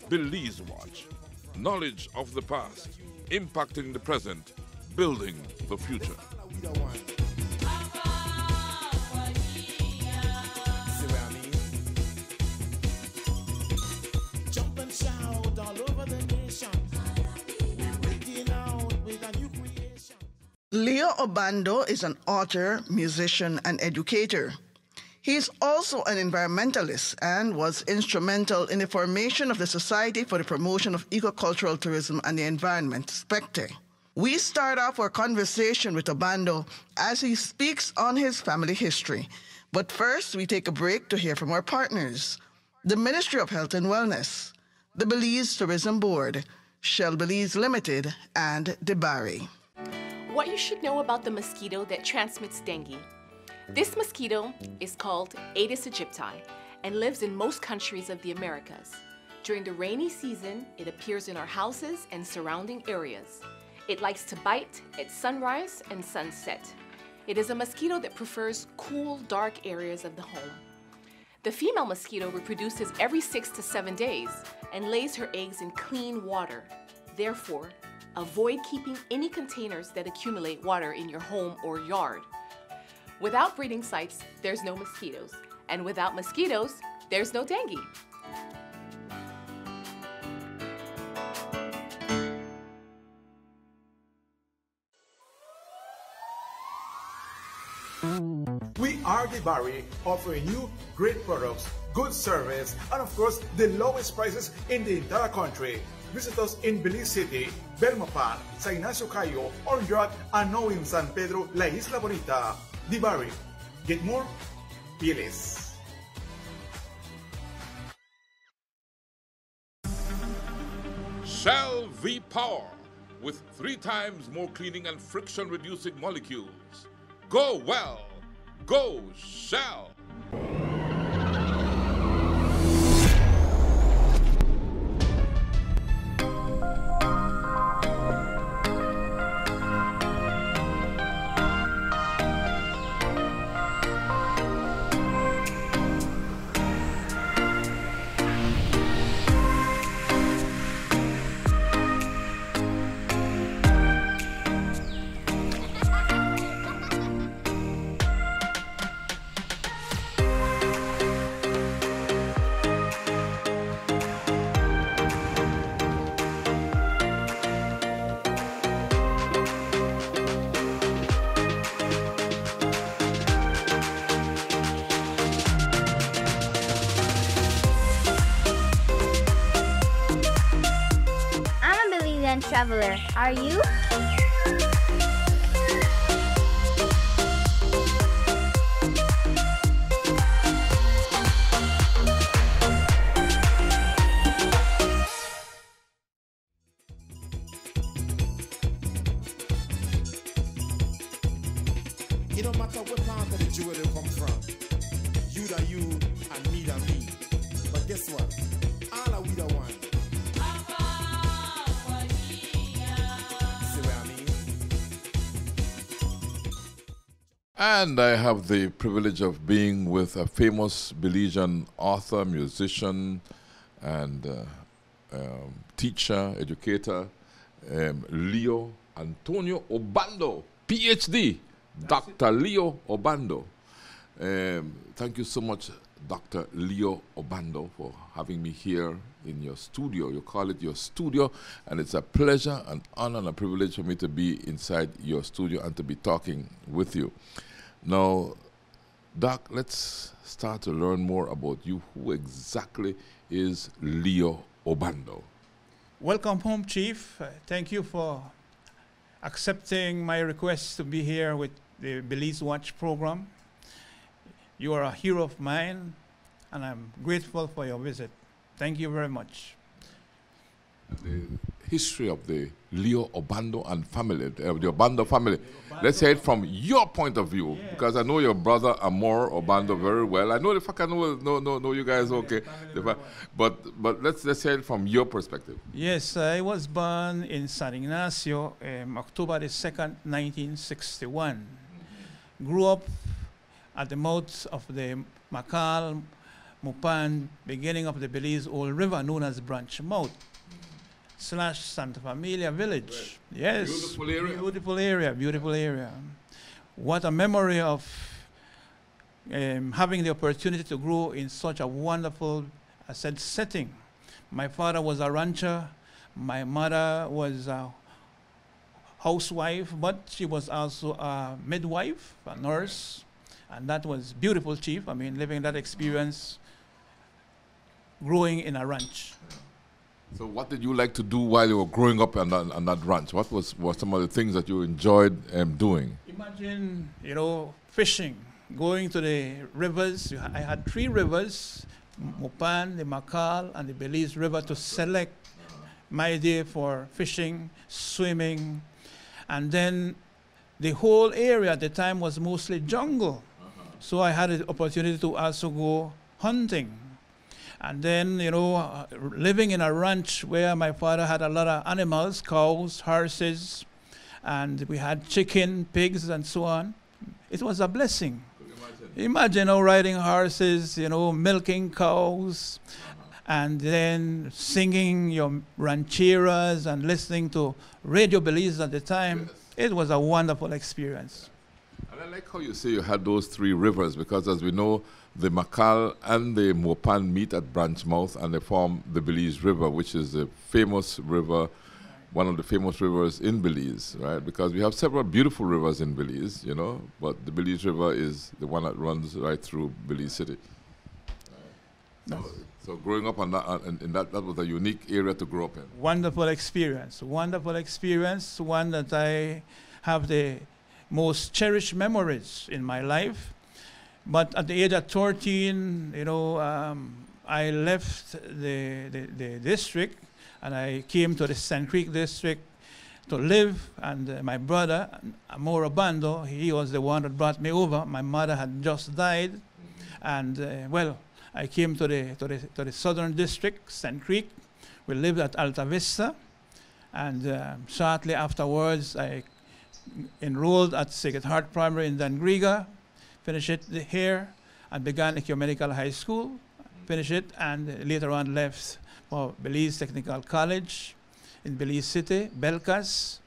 Belize Watch. Knowledge of the past, impacting the present, building the future. Leo Obando is an author, musician, and educator. He is also an environmentalist and was instrumental in the formation of the Society for the Promotion of Ecocultural Tourism and the Environment, SPECTE. We start off our conversation with Obando as he speaks on his family history. But first, we take a break to hear from our partners: the Ministry of Health and Wellness, the Belize Tourism Board, Shell Belize Limited, and DeBarry. What you should know about the mosquito that transmits dengue. This mosquito is called Aedes aegypti and lives in most countries of the Americas. During the rainy season, it appears in our houses and surrounding areas. It likes to bite at sunrise and sunset. It is a mosquito that prefers cool, dark areas of the home. The female mosquito reproduces every 6 to 7 days and lays her eggs in clean water. Therefore, avoid keeping any containers that accumulate water in your home or yard. Without breeding sites, there's no mosquitoes. And without mosquitoes, there's no dengue. We are DeBarry, offering you great products, good service, and of course, the lowest prices in the entire country. Visit us in Belize City, Belmopan, San Ignacio Cayo, Orange, and now in San Pedro, La Isla Bonita. DeBarry. Get more, pay less. Shell V-Power with 3 times more cleaning and friction-reducing molecules. Go well. Go Shell. Traveler, are you? It don't matter what part of the jewel you come from. You da you and me da me. But guess what? All are we the one. And I have the privilege of being with a famous Belizean author, musician, and teacher, educator, Leo Antonio Obando, PhD, Dr. Leo Obando. Thank you so much, Dr. Leo Obando, for having me here in your studio. You call it your studio, and it's a pleasure, an honor, and a privilege for me to be inside your studio and to be talking with you. Now, Doc, let's start to learn more about you. Who exactly is Leo Obando? Welcome home, Chief. Thank you for accepting my request to be here with the Belize Watch program. You are a hero of mine, and I'm grateful for your visit. Thank you very much. The history of the Leo Obando and family, the Obando family. Let's hear it from your point of view, because I know your brother Amor Obando very well. I know the fuck I know you guys okay, but let's hear it from your perspective. Yes, I was born in San Ignacio, October the 2nd, 1961. Grew up at the mouth of the Macal Mupan, beginning of the Belize Old River, known as Branch Mouth, / Santa Familia Village. Right. Yes. Beautiful area. Beautiful area, beautiful area. What a memory of having the opportunity to grow in such a wonderful, I said, setting. My father was a rancher. My mother was a housewife, but she was also a midwife, a nurse, and that was beautiful, Chief. I mean, living that experience, growing in a ranch. So what did you like to do while you were growing up on that ranch? What was some of the things that you enjoyed doing? Imagine, you know, fishing, going to the rivers. I had 3 rivers, Mupan, the Makal, and the Belize River, to select my day for fishing, swimming. And then the whole area at the time was mostly jungle. So I had the opportunity to also go hunting. And then, you know, living in a ranch where my father had a lot of animals, cows, horses, and we had chicken, pigs, and so on. It was a blessing. Imagine riding horses, you know, milking cows, and then singing your rancheras and listening to Radio Belize at the time. Yes. It was a wonderful experience. And I like how you say you had those 3 rivers, because as we know, the Makal and the Mopan meet at Branch Mouth and they form the Belize River, which is a famous river, one of the famous rivers in Belize, right? Because we have several beautiful rivers in Belize, you know, but the Belize River is the one that runs right through Belize City. So growing up on that, that was a unique area to grow up in. Wonderful experience, one that I have the most cherished memories in my life. But at the age of 13, you know, I left the district and I came to the Sand Creek district to live. And my brother, Obando, he was the one that brought me over. My mother had just died, and well, I came to the southern district, Sand Creek. We lived at Alta Vista, and shortly afterwards, I enrolled at Sacred Heart Primary in Dangriga, finished it here, and began Ecumenical High School, finished it, and later on left for Belize Technical College in Belize City, Belcas,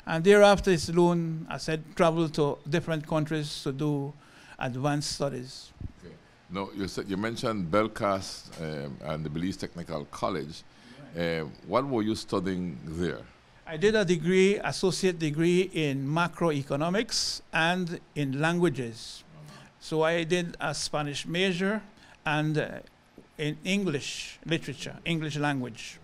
and thereafter it's known, I said, traveled to different countries to do advanced studies. Okay. No, you mentioned Belcas and the Belize Technical College. Right. What were you studying there? I did a degree, associate degree in macroeconomics and in languages. So I did a Spanish major and in English literature, English language.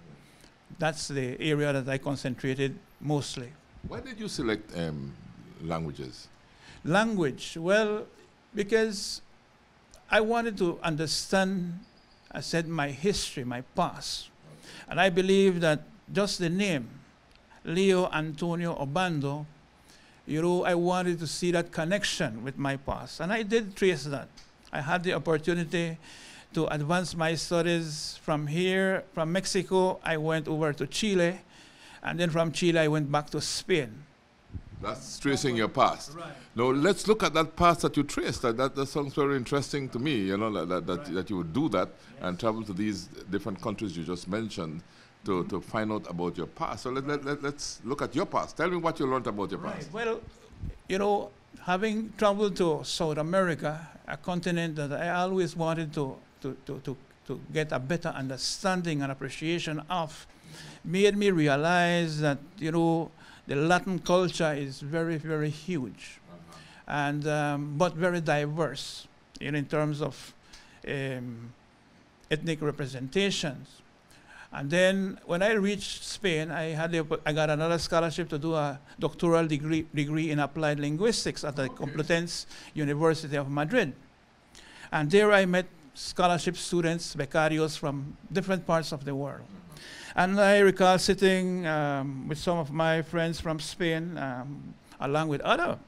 That's the area that I concentrated mostly. Why did you select languages? Language, well, because I wanted to understand, I said, my history, my past. And I believe that just the name, Leo Antonio Obando, you know, I wanted to see that connection with my past. And I did trace that. I had the opportunity to advance my studies from here. From Mexico, I went over to Chile. And then from Chile, I went back to Spain. That's tracing your past. Right. Now, let's look at that past that you traced. That sounds very interesting to me, you know, that you would do that and travel to these different countries you just mentioned to find out about your past. So let's look at your past. Tell me what you learned about your past. Well, you know, having traveled to South America, a continent that I always wanted to get a better understanding and appreciation of, made me realize that, you know, the Latin culture is very, very huge, and but very diverse, you know, in terms of ethnic representations. And then when I reached Spain, I got another scholarship to do a doctoral degree in applied linguistics at the Complutense University of Madrid. And there I met scholarship students, becarios from different parts of the world. And I recall sitting with some of my friends from Spain, along with other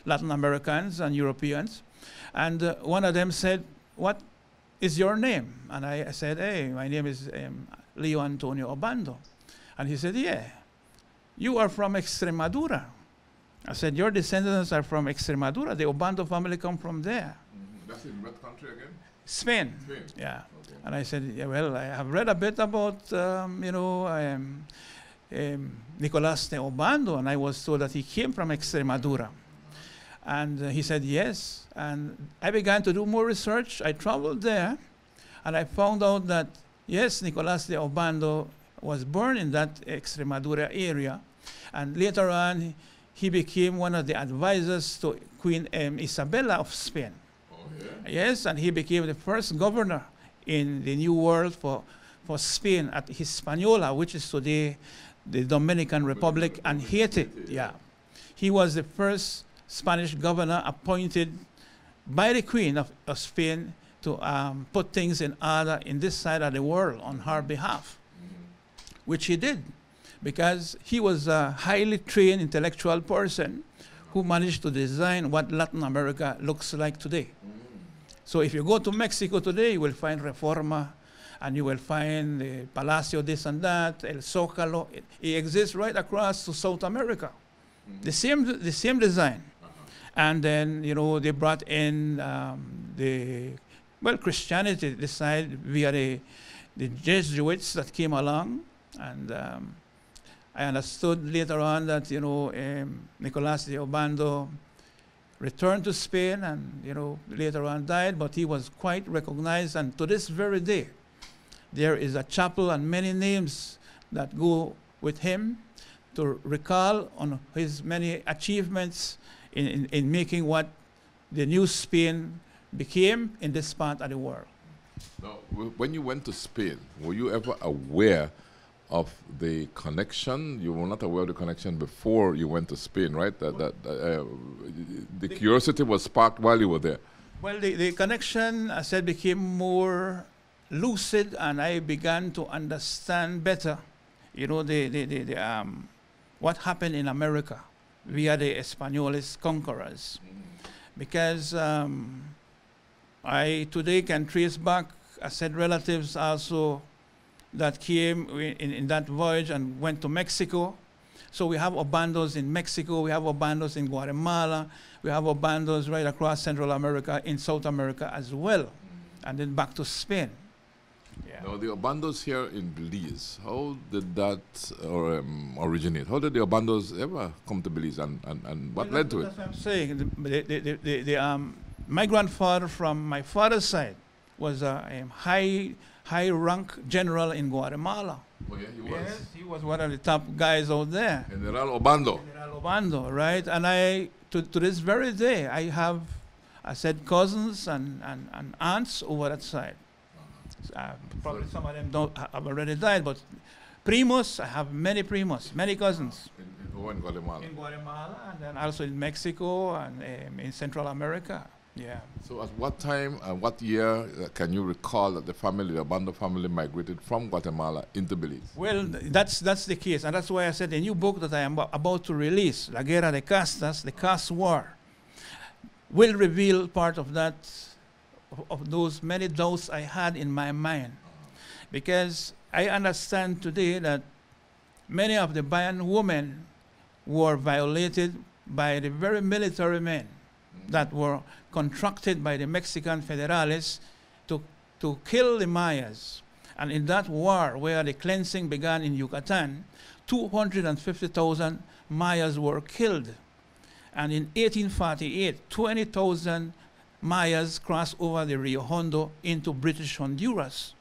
Latin Americans and Europeans. And one of them said, "What is your name?" And I said, "Hey, my name is Leo Antonio Obando." And he said, "Yeah, you are from Extremadura." I said, "Your descendants are from Extremadura. The Obando family come from there." That's in what country again? Spain. Yeah. Okay. And I said, yeah, well, I have read a bit about, Nicolas de Obando, and I was told that he came from Extremadura. And he said, yes. And I began to do more research. I traveled there, and I found out that, yes, Nicolas de Obando was born in that Extremadura area. And later on, he became one of the advisors to Queen Isabella of Spain. Oh, yeah? Yes, and he became the first governor in the New World for Spain at Hispaniola, which is today the Dominican Republic and Haiti. Yeah. He was the first Spanish governor appointed by the Queen of Spain to put things in order in this side of the world on her behalf, which he did, because he was a highly trained intellectual person who managed to design what Latin America looks like today. So if you go to Mexico today, you will find Reforma, and you will find the Palacio this and that, El Zócalo. It exists right across to South America. The same design. And then, they brought in Christianity this side via the Jesuits that came along. And I understood later on that, Nicolas de Obando returned to Spain and, later on died, but he was quite recognized. And to this very day, there is a chapel and many names that go with him to recall on his many achievements in making what the new Spain became in this part of the world. Now, when you went to Spain, were you ever aware of the connection? You were not aware of the connection before you went to Spain, right? The curiosity was sparked while you were there. Well, the connection, I said, became more lucid, and I began to understand better, what happened in America via the Españoles conquerors. Because I today can trace back, I said, relatives also that came in that voyage and went to Mexico. So we have Obandos in Mexico, we have Obandos in Guatemala, we have Obandos right across Central America, in South America as well, and then back to Spain. Yeah. Now, the Obandos here in Belize, how did that originate? How did the Obandos ever come to Belize, and what led to it? That's what I'm saying. My grandfather from my father's side was a high rank general in Guatemala. Oh, yeah, he was. Yes, he was one of the top guys out there. General Obando. General Obando, right? And to this very day, I said, cousins and aunts over that side. Probably some of them have already died, but primos, I have many primos, many cousins. In Guatemala. In Guatemala, and then also in Mexico and in Central America. Yeah. So at what time and what year can you recall that the Obando family migrated from Guatemala into Belize? Well, that's the case, and that's why I said the new book that I am about to release, La Guerra de Castas, the Caste War, will reveal part of that, of those many doubts I had in my mind. Because I understand today that many of the Bayan women were violated by the very military men that were contracted by the Mexican federales to kill the Mayas. And in that war, where the cleansing began in Yucatan, 250,000 Mayas were killed. And in 1848, 20,000 Mayas crossed over the Rio Hondo into British Honduras.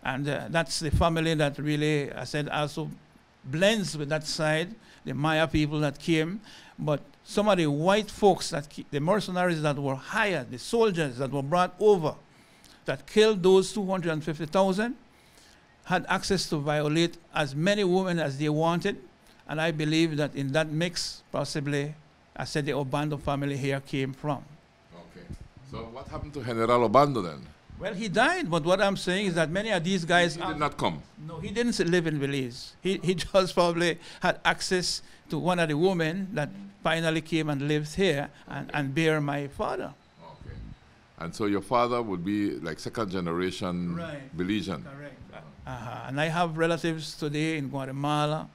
And that's the family that really, I said, also blends with that side, the Maya people that came. But some of the white folks, the mercenaries that were hired, the soldiers that were brought over, that killed those 250,000, had access to violate as many women as they wanted. And I believe that in that mix, possibly, I said, the Obando family here came from. Okay. So what happened to General Obando then? Well, he died, but what I'm saying is that many of these guys... He did not come? No, he didn't live in Belize. He just probably had access to one of the women that finally came and lived here and bear my father. Okay. And so your father would be like second generation Belizean? Correct. And I have relatives today in Guatemala,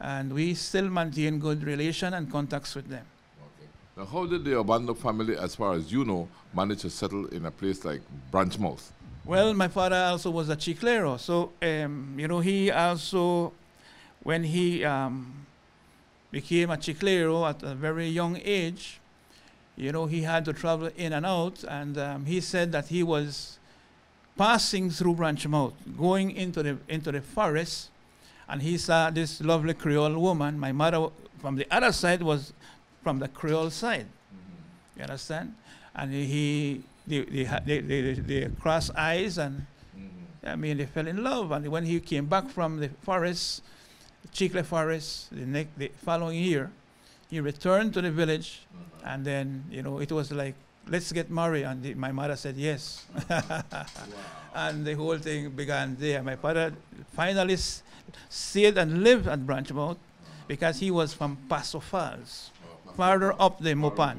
and we still maintain good relation and contacts with them. Okay. Now, how did the Obando family, as far as you know, manage to settle in a place like Branchmouth? Well, my father also was a chiclero. So, you know, he also, when he became a chiclero at a very young age, you know, he had to travel in and out. And he said that he was passing through Branchmouth, going into the forest, and he saw this lovely Creole woman. My mother, from the other side, was from the Creole side. You understand? And they crossed eyes, and I mean, they fell in love. And when he came back from the forest, Chicle Forest, the following year, he returned to the village, and then, you know, it was like, let's get married. And my mother said yes. And the whole thing began there. My father finally stayed and lived at Branchmouth because he was from Paso Falls, farther up the Mopan.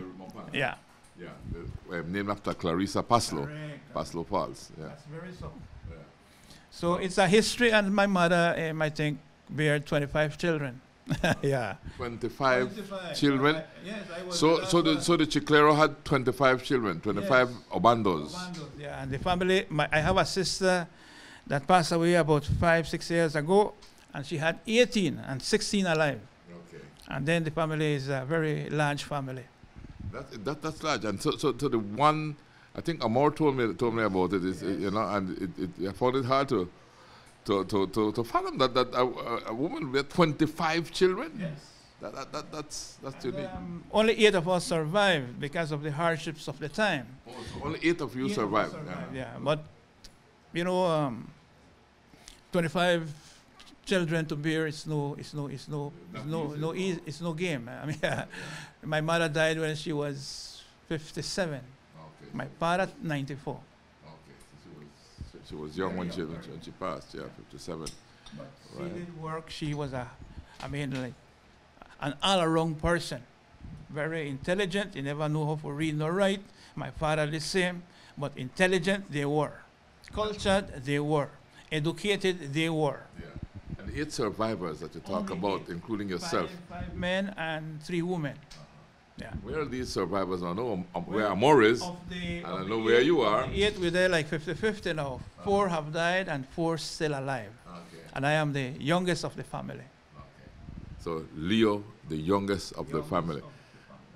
Yeah. Yeah, named after Clarissa Paslow, Correct. Paslow Falls. Yeah. That's very so. Yeah. So it's a history, and my mother, I think, bear 25 children. Yeah. 25 children. Yes, I was So, the so the last so the Chiclero had 25 children, 25 Yes. Obandos. one. Yeah, and the family, I have a sister that passed away about 5-6 years ago, and she had 18 and 16 alive. Okay. And then the family is a very large family. That's large. And so the one, I think Amor told me about it is, you know, and I found it hard to fathom that a woman with 25 children. Yes. That's And, unique. only 8 of us survived because of the hardships of the time. Oh, so only 8 of you 8 of us survived. survived, yeah. But, you know, 25 children to bear, it's no game. I mean, my mother died when she was 57. Okay. My father 94. Okay. So she was young when she passed. Yeah, 57. But she Right. did work. She was like an all-around person. Very intelligent. He never knew how to read nor write. My father the same. But intelligent they were. Cultured they were. Educated they were. Yeah. And 8 survivors that you talk Only about, 8. including yourself. 5 men and 3 women. Yeah. Where are these survivors? I know where Amor is. Of the, And I of know the where 8, you of are. the 8, we're there like 50-50 now. 4 have died and 4 still alive. Okay. And I am the youngest of the family. So Leo, the youngest of the family.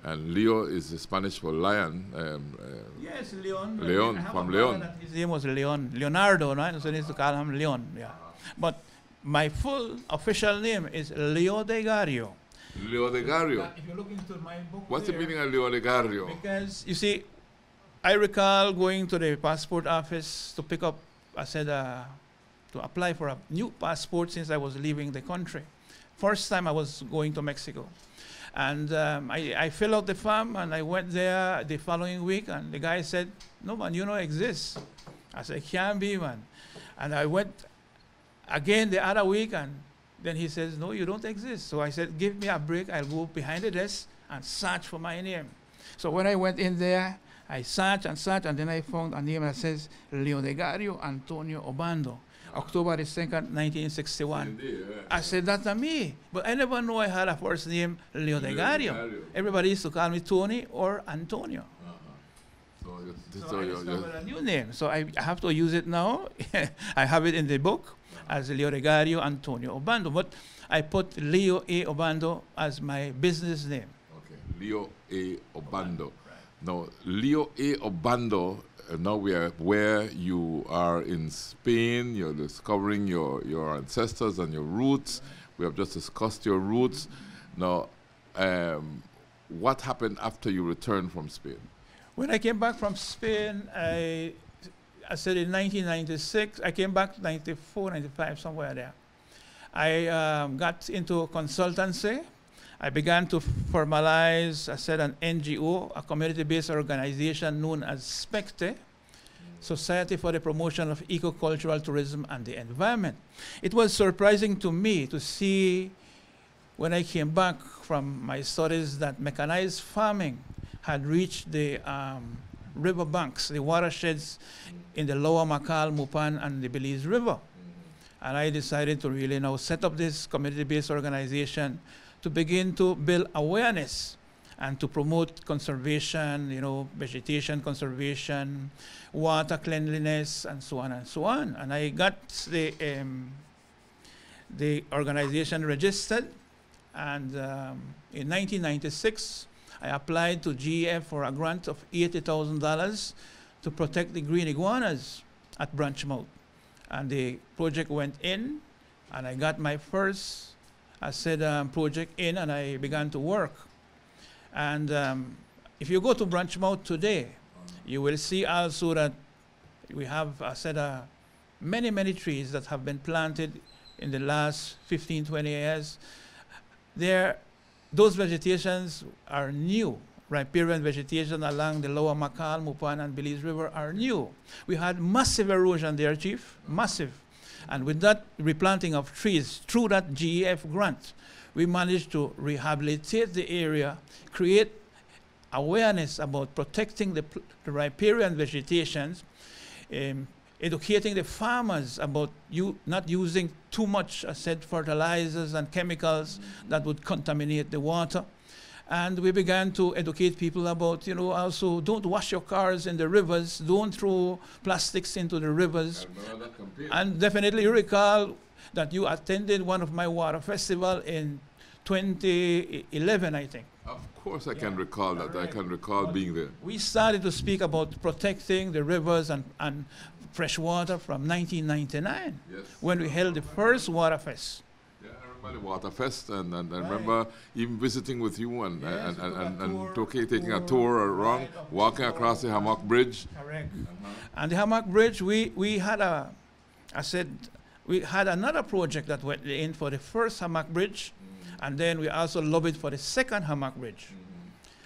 And Leo is Spanish for lion. Yes, Leon. Leon, I have from a brother Leon. that His name was Leonardo, right? So I used to call him Leon. Yeah. But my full official name is Leo de Gario. Leo de Gario. If you look into my book, What's the there, meaning of Leo de Gario? because you see, I recall going to the passport office to pick up. I said to apply for a new passport since I was leaving the country. First time I was going to Mexico. And I filled out the form, and I went there the following week, and the guy said, "No, man, you don't exist." I said, "Can't be, man." And I went again the other week, and then he says, "No, you don't exist." So I said, "Give me a break. I'll go behind the desk and search for my name." So when I went in there, I searched, and then I found a name that says Leodegario Antonio Obando, October the 2nd, 1961. Indeed, yeah. I said, "That's not me." But I never knew I had a first name, Leodegario. Leodegario. Everybody used to call me Tony or Antonio. So I discovered a new name. So I have to use it now. I have it in the book as Leodegario Antonio Obando. But I put Leo A. Obando as my business name. Okay, Leo A. Obando. Now, Leo A. Obando, now we are where you are in Spain. You're discovering your ancestors and your roots. We have just discussed your roots. Now, what happened after you returned from Spain? When I came back from Spain, I said in 1996, I came back 94, 95, somewhere there. I got into consultancy. I began to formalize, I said, an NGO, a community-based organization known as SPECTE, Society for the Promotion of Eco-Cultural Tourism and the Environment. It was surprising to me to see when I came back from my studies that mechanized farming had reached the river banks, the watersheds in the lower Macal, Mupan, and the Belize River. And I decided to really now set up this community-based organization to begin to build awareness and to promote conservation, vegetation conservation, water cleanliness, and so on and so on. And I got the organization registered, and in 1996, I applied to GEF for a grant of $80,000 to protect the green iguanas at Branchmouth. And the project went in, and I got my first, project in, and I began to work. And if you go to Branchmouth today, you will see also that we have, many, many trees that have been planted in the last 15, 20 years. Those vegetations are new. Riparian vegetation along the lower Makal, Mupan, and Belize River are new. We had massive erosion there, Chief, massive. And with that replanting of trees through that GEF grant, we managed to rehabilitate the area, create awareness about protecting the riparian vegetations, educating the farmers about not using too much, fertilizers and chemicals that would contaminate the water. And we began to educate people about, also don't wash your cars in the rivers, don't throw plastics into the rivers. And definitely you recall that you attended one of my water festival in 2011, I think. Of course I can recall that. I can recall being there. We started to speak about protecting the rivers and fresh water from 1999, when we held the first water fest. The Water Fest, and I remember even visiting with you and taking a tour around, walking across the Hammock Bridge. Correct. And the Hammock Bridge, we had another project that went in for the first Hammock Bridge, and then we also lobbied for the second Hammock Bridge.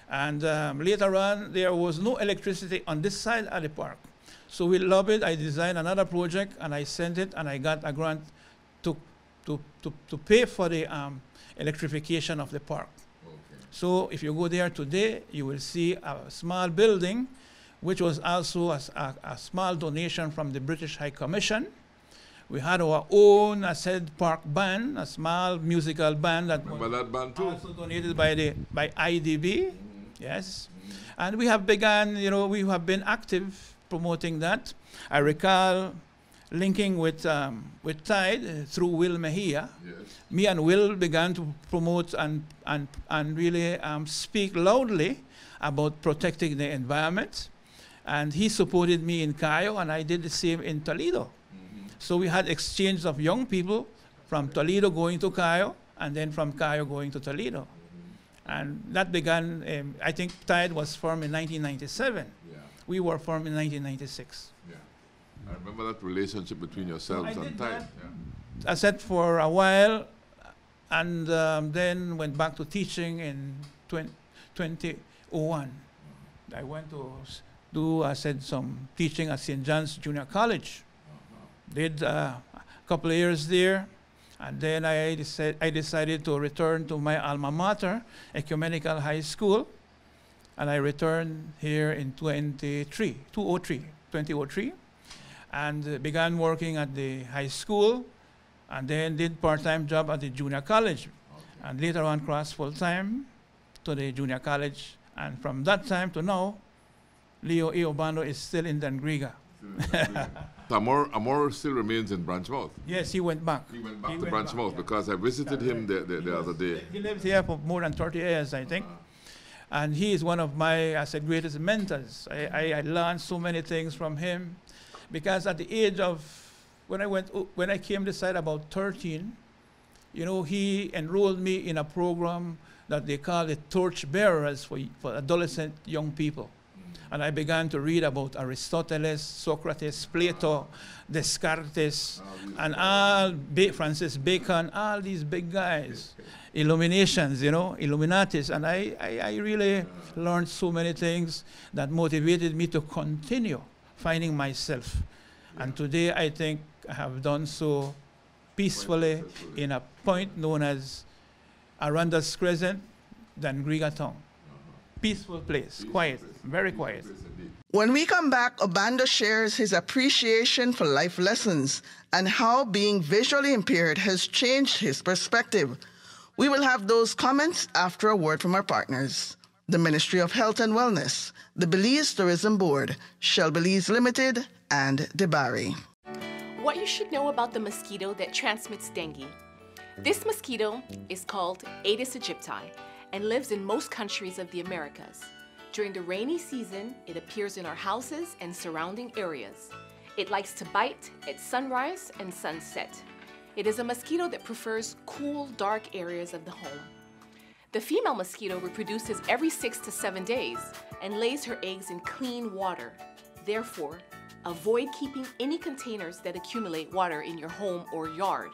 And later on, there was no electricity on this side of the park. So we lobbied, I designed another project, and I sent it, and I got a grant to pay for the electrification of the park. Okay. So if you go there today, you will see a small building, which was also a small donation from the British High Commission. We had our own, park band, a small musical band that was that band too? Also donated by IDB. Yes. And we have begun, we have been active promoting that. I recall linking with Tide through Will Mejia. Yes. Me and Will began to promote and really speak loudly about protecting the environment. And he supported me in Cayo, and I did the same in Toledo. So we had exchange of young people from Toledo going to Cayo, and then from Cayo going to Toledo. And that began, I think Tide was formed in 1997. Yeah. We were formed in 1996. Yeah. I remember that relationship between yourselves and Tide. Yeah. I said for a while, and then went back to teaching in 2001. I went to do, some teaching at St. John's Junior College. Did a couple of years there, and then I decided to return to my alma mater, Ecumenical High School, and I returned here in 2003, and began working at the high school, and then did part-time job at the junior college, and later on crossed full-time to the junior college, and from that time to now, Leo E. Obando is still in Dangriga. Amor still remains in Branchmouth. Yes, he went back. He went back to Branchmouth because I visited him the other day. He lived here for more than 30 years, I think. And he is one of my, greatest mentors. I learned so many things from him, because at the age of, when I came this side about 13, he enrolled me in a program that they call the Torch Bearers for adolescent young people. And I began to read about Aristoteles, Socrates, Plato, Descartes, and Francis Bacon, all these big guys, Illuminations, Illuminatis. And I really learned so many things that motivated me to continue finding myself. And today I think I have done so peacefully in a point known as Aranda's Crescent, Dangriga Town. Peaceful place, quiet, very quiet. When we come back, Obando shares his appreciation for life lessons and how being visually impaired has changed his perspective. We will have those comments after a word from our partners. the Ministry of Health and Wellness, the Belize Tourism Board, Shell Belize Limited, and DeBarry. What you should know about the mosquito that transmits dengue. This mosquito is called Aedes aegypti and lives in most countries of the Americas. During the rainy season, it appears in our houses and surrounding areas. It likes to bite at sunrise and sunset. It is a mosquito that prefers cool, dark areas of the home. The female mosquito reproduces every 6 to 7 days and lays her eggs in clean water. Therefore, avoid keeping any containers that accumulate water in your home or yard.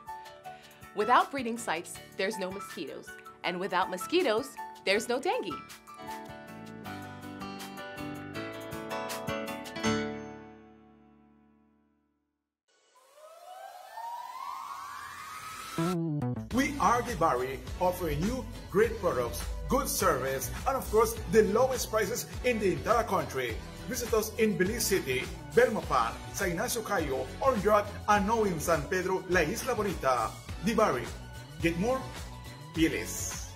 Without breeding sites, there's no mosquitoes. And without mosquitoes, there's no dengue. We are DeBarry, offering you great products, good service, and of course, the lowest prices in the entire country. Visit us in Belize City, Belmopan, Sa Ignacio Cayo, Orange, and now in San Pedro, La Isla Bonita. DeBarry. Get more? Pay less.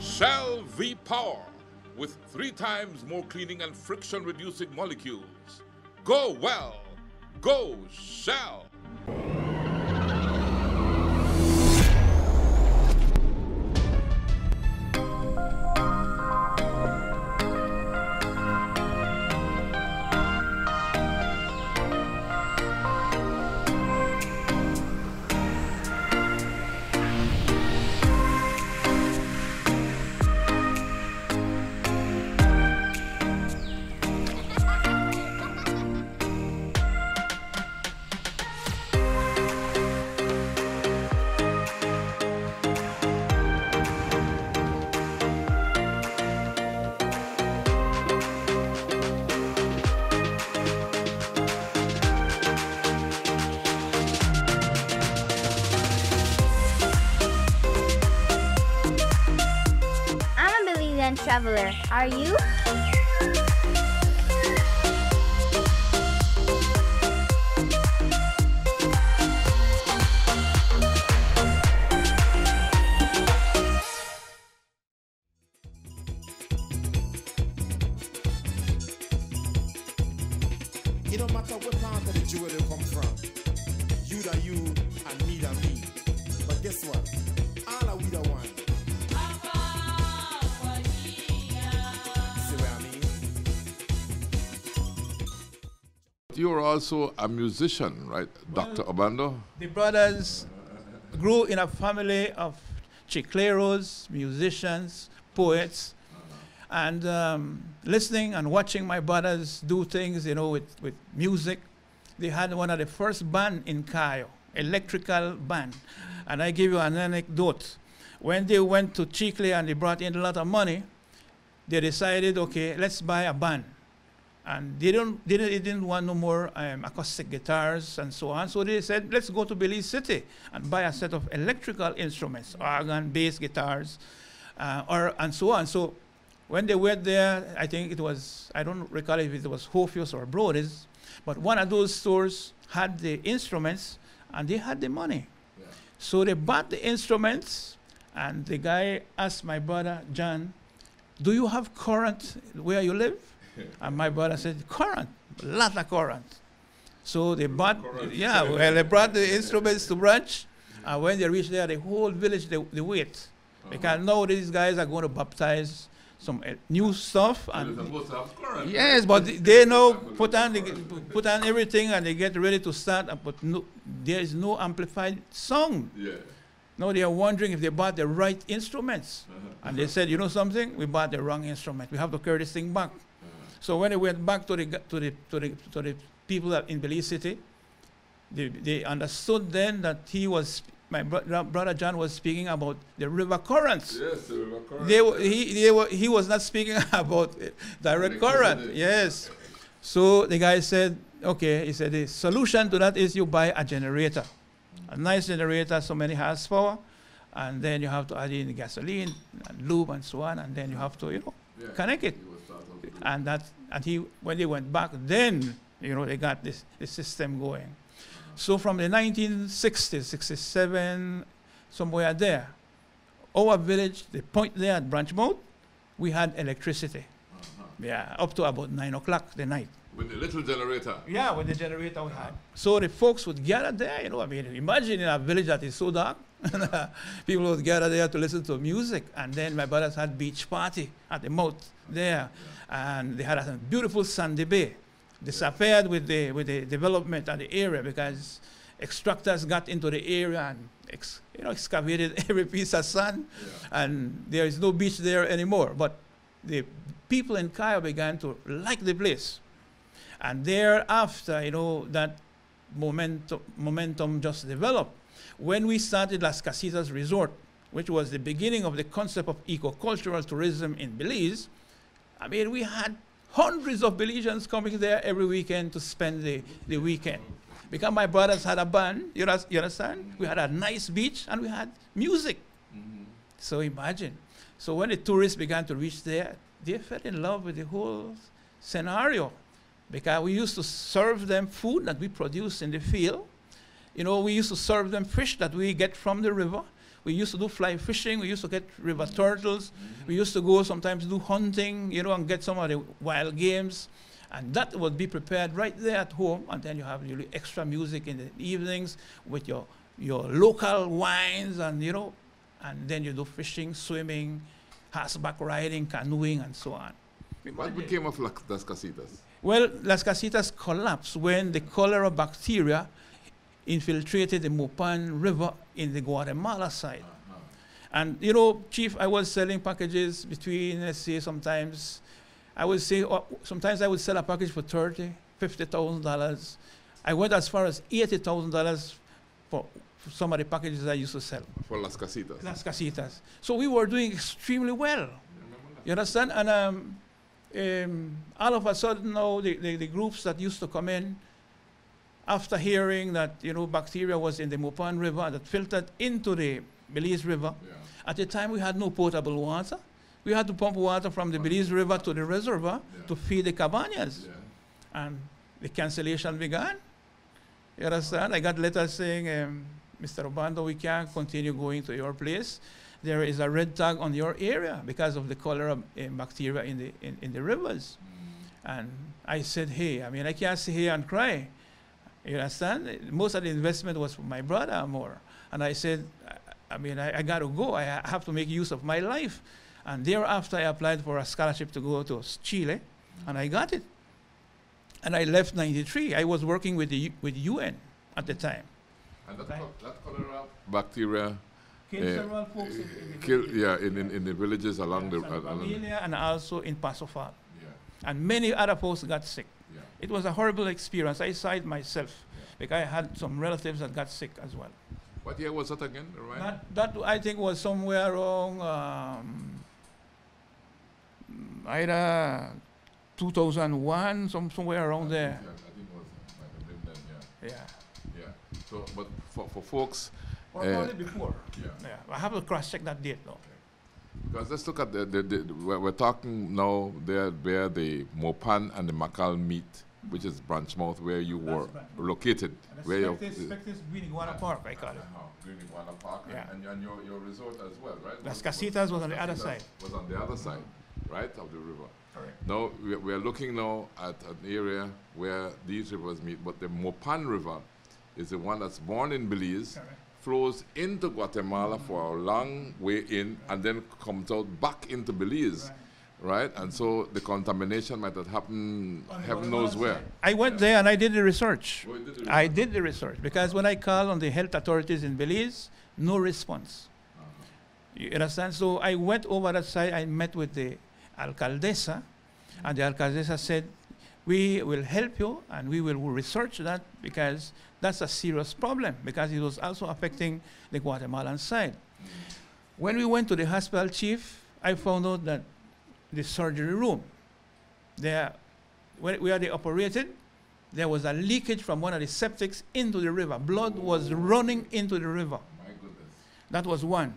Shell V-Power with 3 times more cleaning and friction-reducing molecules. Go well. Go Shell. Traveler, are you? It don't matter what part of the jewel you come from. You that you and me that me. But guess what? All are we the one. You're also a musician, right, Dr. Obando? The brothers grew in a family of chicleros, musicians, poets, and listening and watching my brothers do things, you know, with music. They had one of the first band in Cayo, electrical band. And I give you an anecdote. When they went to Chicle and they brought in a lot of money, they decided, okay, let's buy a band. And they didn't want no more acoustic guitars and so on. So they said, let's go to Belize City and buy a set of electrical instruments, organ, bass guitars, and so on. So when they went there, I think it was, I don't recall if it was Hofius or Brody's, but one of those stores had the instruments and they had the money. Yeah. So they bought the instruments, and the guy asked my brother, John, do you have current where you live? And my brother said, current, a lot of current. So they bought, yeah, well, they brought the instruments to branch, and when they reached there, the whole village, they wait. Because now these guys are going to baptize some new stuff. And yes, but they now put on everything, and they get ready to start, but no, there is no amplified sound. Yeah. Now they are wondering if they bought the right instruments. And they said, you know something? We bought the wrong instrument. We have to carry this thing back. So when they went back to the people that in Belize City, they understood then that my brother John was speaking about the river currents. Yes, the river currents. He was not speaking about direct current. Yes. So the guy said, okay, he said the solution to that is you buy a generator, a nice generator, so many horsepower, and then you have to add in the gasoline and lube and so on, and then you have to, you know, connect it. And when they went back, then, you know, they got the system going. So from the 1960s, 67, somewhere there. Our village, the point there at Branchmouth, we had electricity. Yeah, up to about 9 o'clock the night. With the little generator. Yeah, with the generator we had. So the folks would gather there, I mean, imagine in a village that is so dark, people would gather there to listen to music. And then my brothers had beach party at the mouth there. And they had a beautiful sandy bay. Disappeared with the development of the area because extractors got into the area and excavated every piece of sand. And there is no beach there anymore. But the people in Kaya began to like the place. And thereafter, that momentum just developed. When we started Las Casitas Resort, which was the beginning of the concept of eco-cultural tourism in Belize, I mean, we had hundreds of Belizeans coming there every weekend to spend the weekend. Because my brothers had a band, you understand? We had a nice beach and we had music. So imagine. So when the tourists began to reach there, they fell in love with the whole scenario. Because we used to serve them food that we produce in the field. We used to serve them fish that we get from the river. We used to do fly fishing. We used to get river turtles. We used to go sometimes do hunting, and get some of the wild games. And that would be prepared right there at home. And then you have really extra music in the evenings with your local wines and, and then you do fishing, swimming, horseback riding, canoeing, and so on. What became of Las Casitas? Well, Las Casitas collapsed when the cholera bacteria infiltrated the Mopan River in the Guatemala side. And, Chief, I was selling packages between, let's say, sometimes I would sell a package for $30,000, $50,000. I went as far as $80,000 for some of the packages I used to sell. For Las Casitas? Las Casitas. So we were doing extremely well. You understand? And all of a sudden now, the groups that used to come in, after hearing that, bacteria was in the Mopan River that filtered into the Belize River, at the time we had no potable water. We had to pump water from the Belize River to the reservoir to feed the cabañas. And the cancellation began. You understand? I got letters saying, Mr. Obando, we can't continue going to your place. There is a red tag on your area because of the cholera bacteria in the rivers. And I said, hey, I mean, I can't sit here and cry. You understand? Most of the investment was for my brother more. And I said, I got to go. I have to make use of my life. And thereafter, I applied for a scholarship to go to Chile, and I got it. And I left '93. I was working with UN at the time. And that cholera bacteria killed several folks in the villages along the and also in Pasofal. And many other folks got sick. It was a horrible experience. I saw it myself because I had some relatives that got sick as well. What year was that again? Right? That I think was somewhere around either 2001, somewhere around there. I think it was might have been then, Yeah. So, but for folks, or probably before. Yeah. I have to cross-check that date though. Because let's look at we're talking now there where the Mopan and the Macal meet, which is Branchmouth, where you were located. Where Spectres Guiniguana Park, I call it. Guiniguana Park, and your resort as well, right? Las Casitas was on the other side. Was on the other side, right, of the river. Correct. Now, we're looking now at an area where these rivers meet, but the Mopan River is the one that's born in Belize, flows into Guatemala for a long way in, and then comes out back into Belize. Right, and so the contamination might have happened, heaven knows where. I went there and I did the research. I did the research because when I called on the health authorities in Belize, no response. You understand? So I went over that side. I met with the alcaldesa, and the alcaldesa said, "We will help you and we will research that because that's a serious problem because it was also affecting the Guatemalan side." When we went to the hospital, Chief, I found out that the surgery room, where they operated, there was a leakage from one of the septics into the river. Blood was running into the river. My goodness. That was one.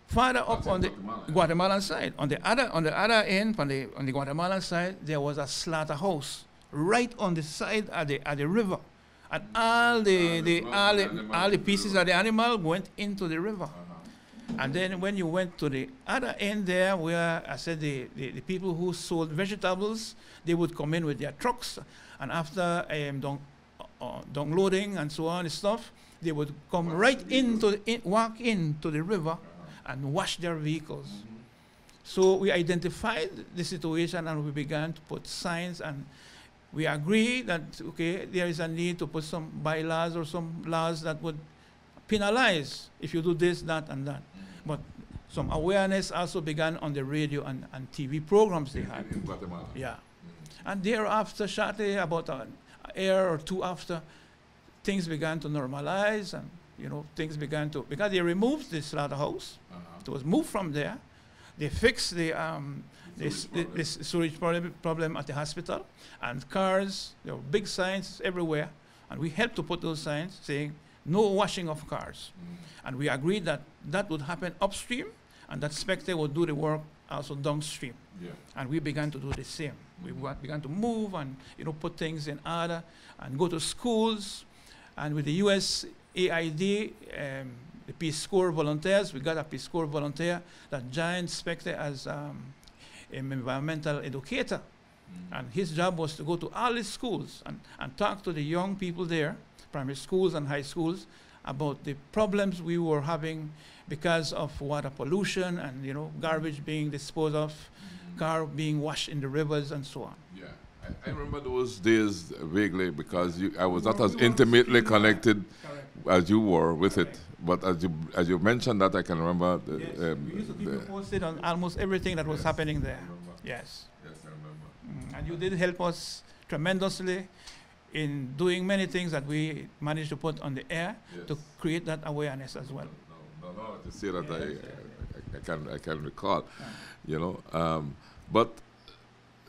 Farther up on the Guatemalan side, on the other end, on the Guatemalan side, there was a slaughterhouse right on the side of the river. And all the pieces of the animal went into the river. And then when you went to the other end there, where I said the people who sold vegetables, they would come in with their trucks, and after downloading and so on and stuff, they would come right into walk into the river and wash their vehicles. So we identified the situation and we began to put signs, and we agreed that, okay, there is a need to put some bylaws or some laws that would penalize if you do this, that, and that. But some awareness also began on the radio and TV programs they had. In Guatemala. Yeah. And thereafter, shortly, about an year or two after, things began to normalize, and things began to, because they removed the slaughterhouse. It was moved from there. They fixed the sewage problem at the hospital, and cars, there were big signs everywhere, and we helped to put those signs saying no washing of cars. And we agreed that that would happen upstream, and that Spectre would do the work also downstream. Yeah. And we began to do the same. We began to move and put things in order and go to schools. And with the USAID, the Peace Corps volunteers, we got a Peace Corps volunteer that joined Spectre as an environmental educator. And his job was to go to all the schools and talk to the young people there, primary schools and high schools, about the problems we were having because of water pollution and garbage being disposed of, car being washed in the rivers and so on. Yeah, I remember those days vaguely because I was not as intimately connected as you were with it. But as you mentioned that, I can remember. We used to keep you posted on almost everything that was happening there. Yes. Yes, I remember. And you did help us tremendously in doing many things that we managed to put on the air to create that awareness as well. No, to say that I can recall, but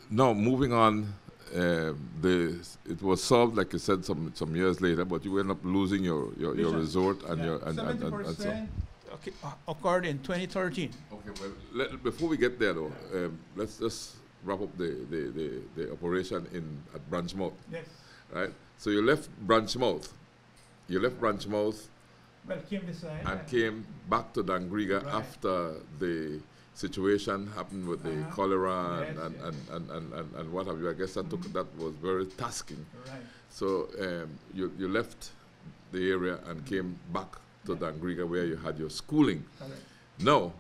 now moving on, it was solved, like you said, some years later, but you ended up losing your resort and your and 70% occurred in 2013. Okay, well, before we get there though, let's just wrap up the operation at Branchmouth. Yes. Right. So you left Branchmouth. Well, came this side and came back to Dangriga after the situation happened with the cholera and what have you. I guess that was very tasking. Right. So you left the area and came back to Dangriga where you had your schooling. Correct. Now,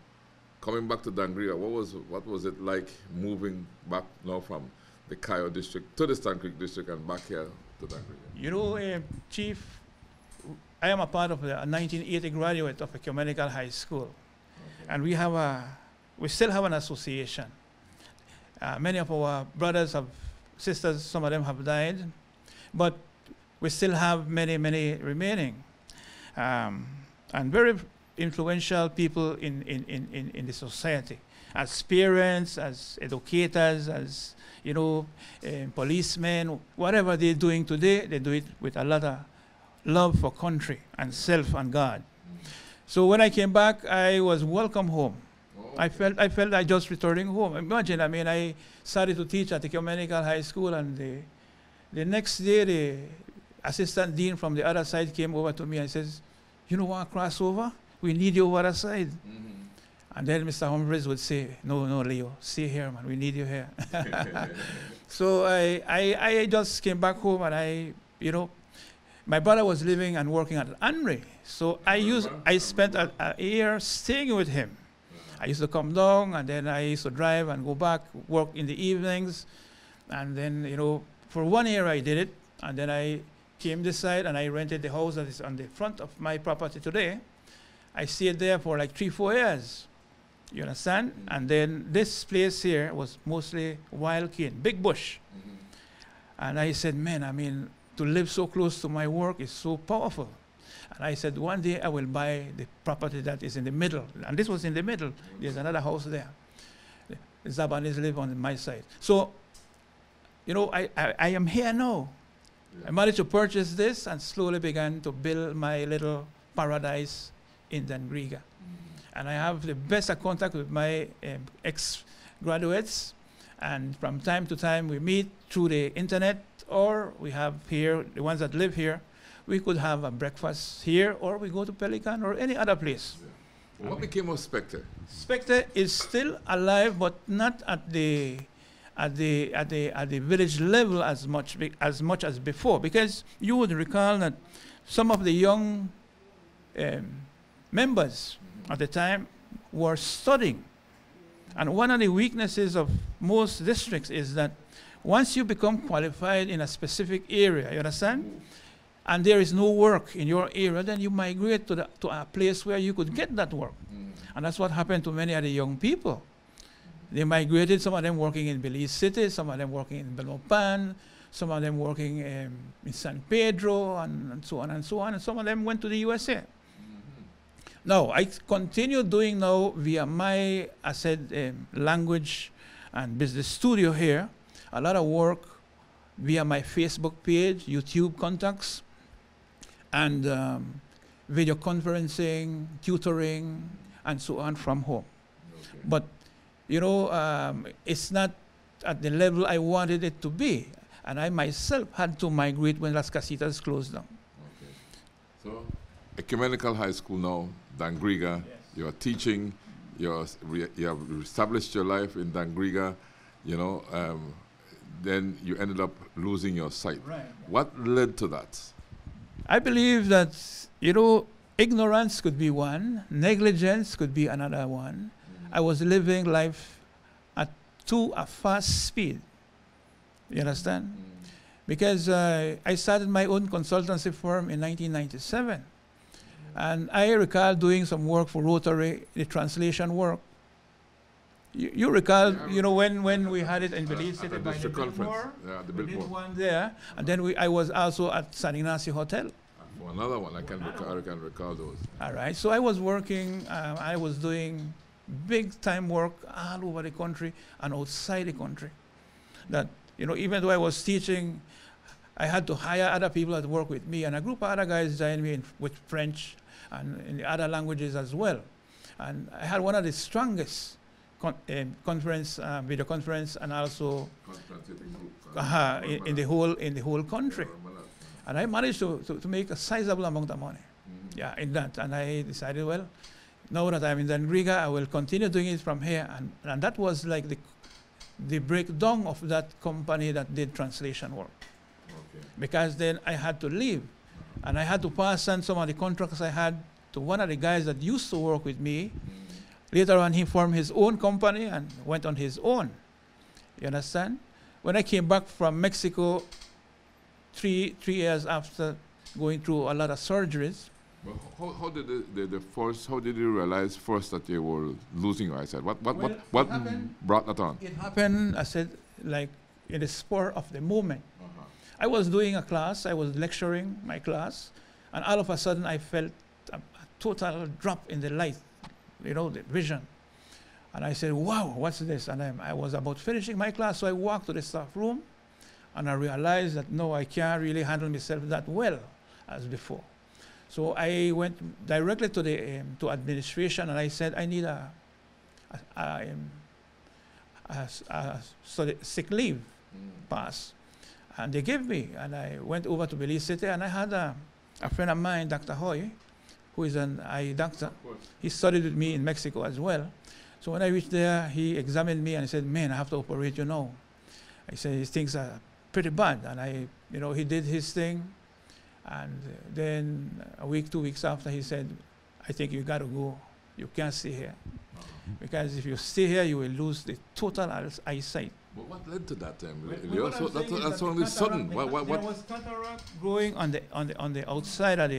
coming back to Dangriga, what was it like moving back now from the Cayo district to the Stan Creek district and back here to Dangriga? Chief, I am a part of the 1980 graduate of Ecumenical High School, and we still have an association. Many of our brothers sisters, some of them have died, but we still have many remaining, and very influential people in the society, as parents, as educators, as policemen. Whatever they're doing today, they do it with a lot of love for country and self and God. So when I came back, I was welcome home. I felt I just returning home. Imagine, I started to teach at Ecumenical High School, and the next day, the assistant dean from the other side came over to me and says, "You want to cross over? We need you over the side." And then Mr. Humphreys would say, no, Leo, stay here, man. We need you here. So I just came back home, and my brother was living and working at Henry. So I spent a year staying with him. I used to come down, and then I used to drive and go back, work in the evenings. And then, for 1 year I did it. And then I came this side, and I rented the house that is on the front of my property today. I stayed there for like 3-4 years. You understand? And then this place here was mostly wild cane, big bush. And I said, man, to live so close to my work is so powerful. And I said, one day I will buy the property that is in the middle. And this was in the middle. There's another house there. The Zabanis live on my side. So, I am here now. I managed to purchase this and slowly began to build my little paradise in Dangriga. And I have the best of contact with my ex-graduates. And from time to time we meet through the internet, or we have here, the ones that live here, we could have a breakfast here, or we go to Pelican or any other place. What became of Spectre? Spectre is still alive, but not at the village level as much as before, because you would recall that some of the young members at the time were studying, and one of the weaknesses of most districts is that once you become qualified in a specific area, you understand, and there is no work in your area, then you migrate to a place where you could get that work. And that's what happened to many of the young people. They migrated, some of them working in Belize City, some of them working in Belmopan, some of them working in San Pedro, and so on and so on, and some of them went to the USA. Now, I continue doing now via my, I said, language and business studio here, a lot of work via my Facebook page, YouTube contacts, and video conferencing, tutoring, and so on from home. Okay. But, you know, it's not at the level I wanted it to be. And I myself had to migrate when Las Casitas closed down. Okay. So, Ecumenical High School now, Dangriga, yes. You're teaching, you have established your life in Dangriga, you know, then you ended up losing your sight. Right. What led to that? I believe that, you know, ignorance could be one, negligence could be another one. I was living life at a fast speed. You understand? Because I started my own consultancy firm in 1997. And I recall doing some work for Rotary, the translation work. You recall, yeah, you know, when we had it in Belize City by the Biltmore, we did one there, and then I was also at San Ignacio Hotel. For another one, I can recall those. All right, so I was working, I was doing big time work all over the country and outside the country. That, you know, even though I was teaching, I had to hire other people to work with me, and a group of other guys joined me with French and in the other languages as well. And I had one of the strongest conference, video conference, and also in the whole country. And I managed to make a sizable amount of money, yeah, in that. And I decided, well, now that I'm in Dangriga, I will continue doing it from here. And that was like the breakdown of that company that did translation work. Okay. Because then I had to leave. And I had to pass on some of the contracts I had to one of the guys that used to work with me. Later on, he formed his own company and went on his own. You understand? When I came back from Mexico, three years after going through a lot of surgeries. Well, how did how did you realize first that you were losing your eyesight? What brought that on? It happened, I said, like in the spur of the moment. I was doing a class, I was lecturing my class, and all of a sudden I felt a total drop in the light, you know, the vision. And I said, wow, what's this? And I was about finishing my class, so I walked to the staff room, and I realized that, no, I can't really handle myself that well as before. So I went directly to the to administration, and I said, I need a sick leave pass. And they gave me, and I went over to Belize City, and I had a friend of mine, Dr. Hoy, who is an eye doctor. He studied with me in Mexico as well. So when I reached there, he examined me and he said, man, I have to operate you now. I said, his things are pretty bad. And he did his thing. And then a week, 2 weeks after, he said, I think you got to go. You can't stay here. Because if you stay here, you will lose the total eyesight. But what led to that time? That's only sudden. There was cataract growing on the outside of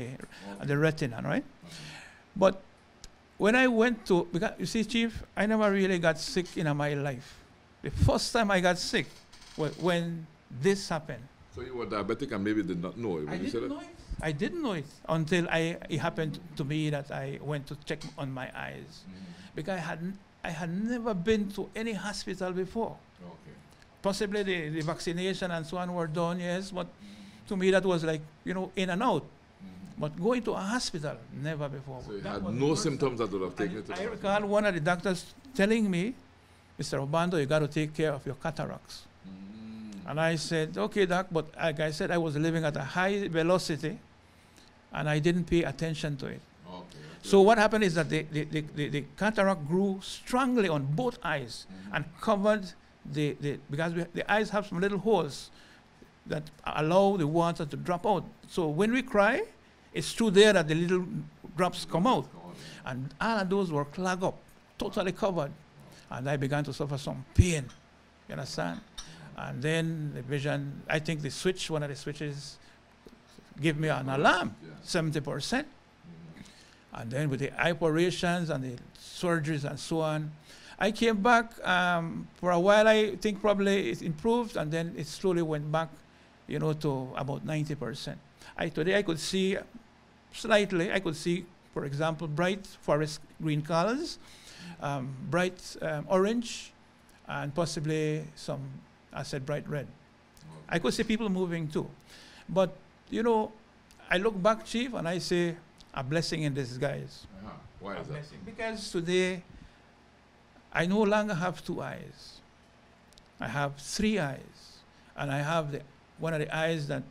the retina, right? But when I went to, because you see, Chief, I never really got sick in my life. The first time I got sick was when this happened. So you were diabetic and maybe did not know it. I didn't know it until it happened to me that I went to check on my eyes. Because I had never been to any hospital before. Okay. Possibly the vaccination and so on were done, yes, but to me that was like, you know, in and out. But going to a hospital, never before. So you had no symptoms that would have taken it to the hospital? I recall one of the doctors telling me, Mr. Obando, you got to take care of your cataracts. And I said, okay, doc, but like I said, I was living at a high velocity, and I didn't pay attention to it. Okay. So what happened is that the cataract grew strongly on both eyes and covered because the eyes have some little holes that allow the water to drop out. So when we cry, it's through there that the little drops come out. And all of those were clogged up, totally covered. And I began to suffer some pain, you understand? And then the vision, I think one of the switches gave me an alarm, 70%. And then with the operations and the surgeries and so on, I came back for a while. I think probably it improved, and then it slowly went back, to about 90%. Today I could see slightly. I could see, for example, bright forest green colors, bright orange, and possibly some, I said, bright red. I could see people moving too. But, I look back, Chief, and I say, a blessing in disguise. Why is that? Because today, I no longer have 2 eyes. I have 3 eyes. And I have one of the eyes that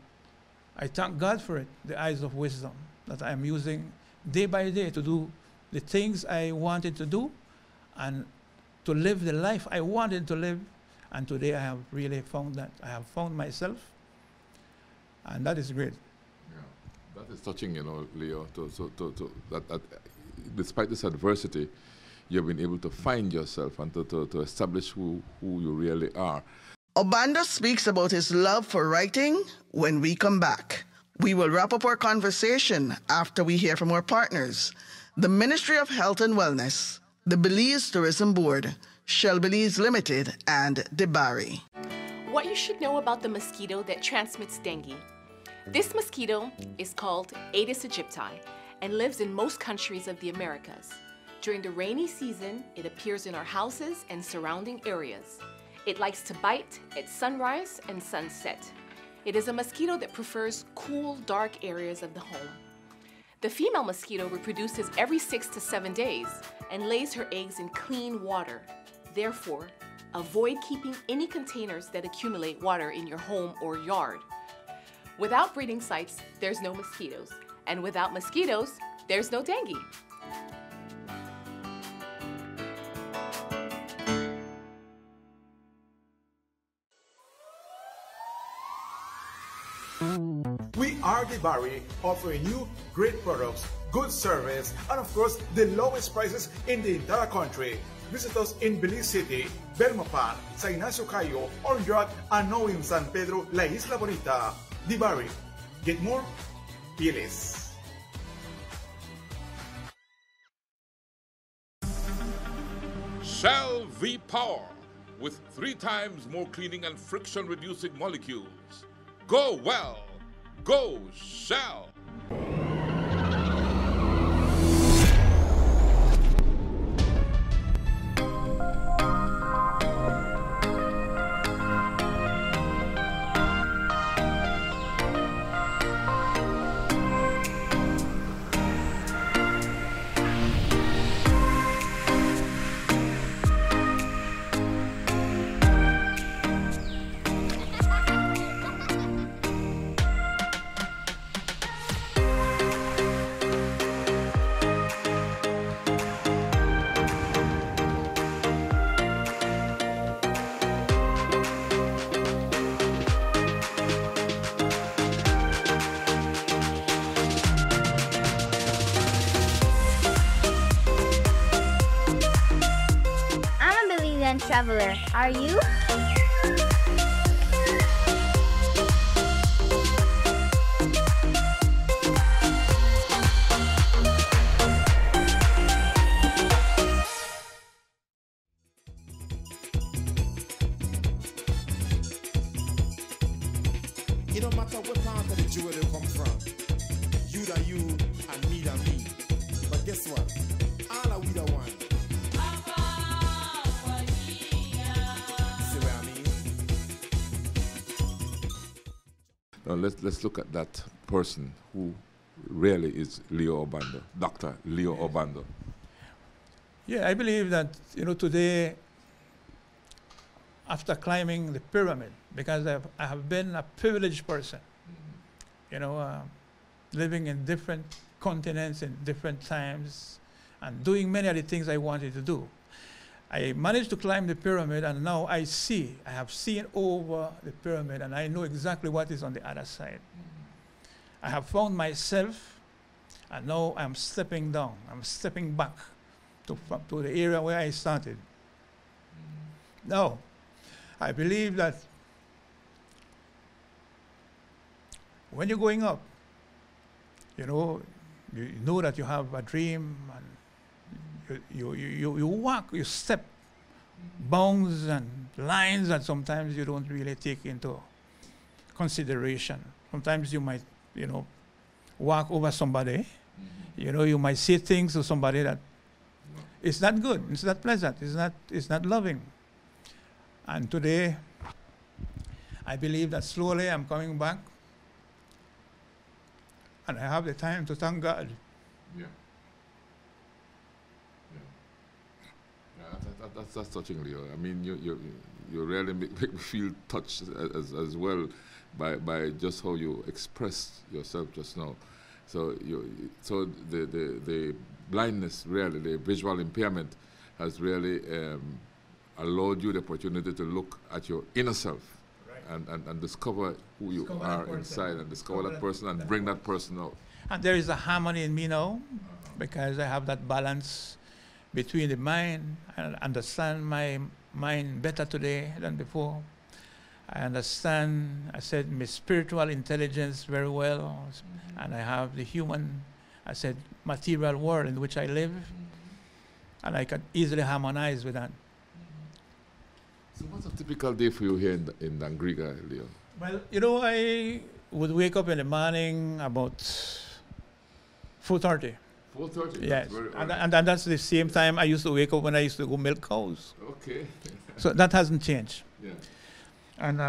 I thank God for it, the eyes of wisdom, that I am using day by day to do the things I wanted to do and to live the life I wanted to live. And today I have really found that. I have found myself, and that is great. Yeah, that is touching, Leo, that despite this adversity, you've been able to find yourself and to establish who you really are. Obando speaks about his love for writing when we come back. We will wrap up our conversation after we hear from our partners, the Ministry of Health and Wellness, the Belize Tourism Board, Shell Belize Limited, and DeBarry. What you should know about the mosquito that transmits dengue. This mosquito is called Aedes aegypti and lives in most countries of the Americas. During the rainy season, it appears in our houses and surrounding areas. It likes to bite at sunrise and sunset. It is a mosquito that prefers cool, dark areas of the home. The female mosquito reproduces every 6 to 7 days and lays her eggs in clean water. Therefore, avoid keeping any containers that accumulate water in your home or yard. Without breeding sites, there's no mosquitoes. And without mosquitoes, there's no dengue. We are DeBarry, offering you great products, good service, and of course, the lowest prices in the entire country. Visit us in Belize City, Belmopan, San Ignacio Cayo, Orange, and now in San Pedro, La Isla Bonita. DeBarry. Get more, pay less. Shell V-Power with 3 times more cleaning and friction-reducing molecules. Go well. Go Shell. Traveler, are you? It don't matter what part of the jewelry come from. You that you and me that me. But guess what? All are we the one. See what I mean? Now let's look at that person who really is Leo Obando, Dr. Leo Obando. Yeah, I believe that, today, after climbing the pyramid, because I have been a privileged person, the living in different continents in different times and doing many of the things I wanted to do. I managed to climb the pyramid, and now I have seen over the pyramid, and I know exactly what is on the other side. I have found myself, and now I'm stepping down. I'm stepping back to the area where I started. Now, I believe that when you're going up, you know that you have a dream, and you walk, you step bounds and lines that sometimes you don't really take into consideration. Sometimes you might, walk over somebody. You might say things to somebody that it's not good, it's not pleasant, it's not loving. And today, I believe that slowly I'm coming back, and I have the time to thank God. Yeah. That's touching, Leo. I mean, you really make me feel touched as well by just how you expressed yourself just now. So the blindness, really, the visual impairment, has really allowed you the opportunity to look at your inner self, right, and discover who you are inside, and discover that person and bring that person out. And there is a harmony in me now, because I have that balance between the mind. I understand my mind better today than before. I understand, my spiritual intelligence very well, and I have the human, material world in which I live, and I can easily harmonize with that. So what's a typical day for you here in Dangriga, Leo? Well, I would wake up in the morning about 4:30. 4:30? Yes, and that's the same time I used to wake up when I used to go milk cows. Okay. So that hasn't changed. Yeah. And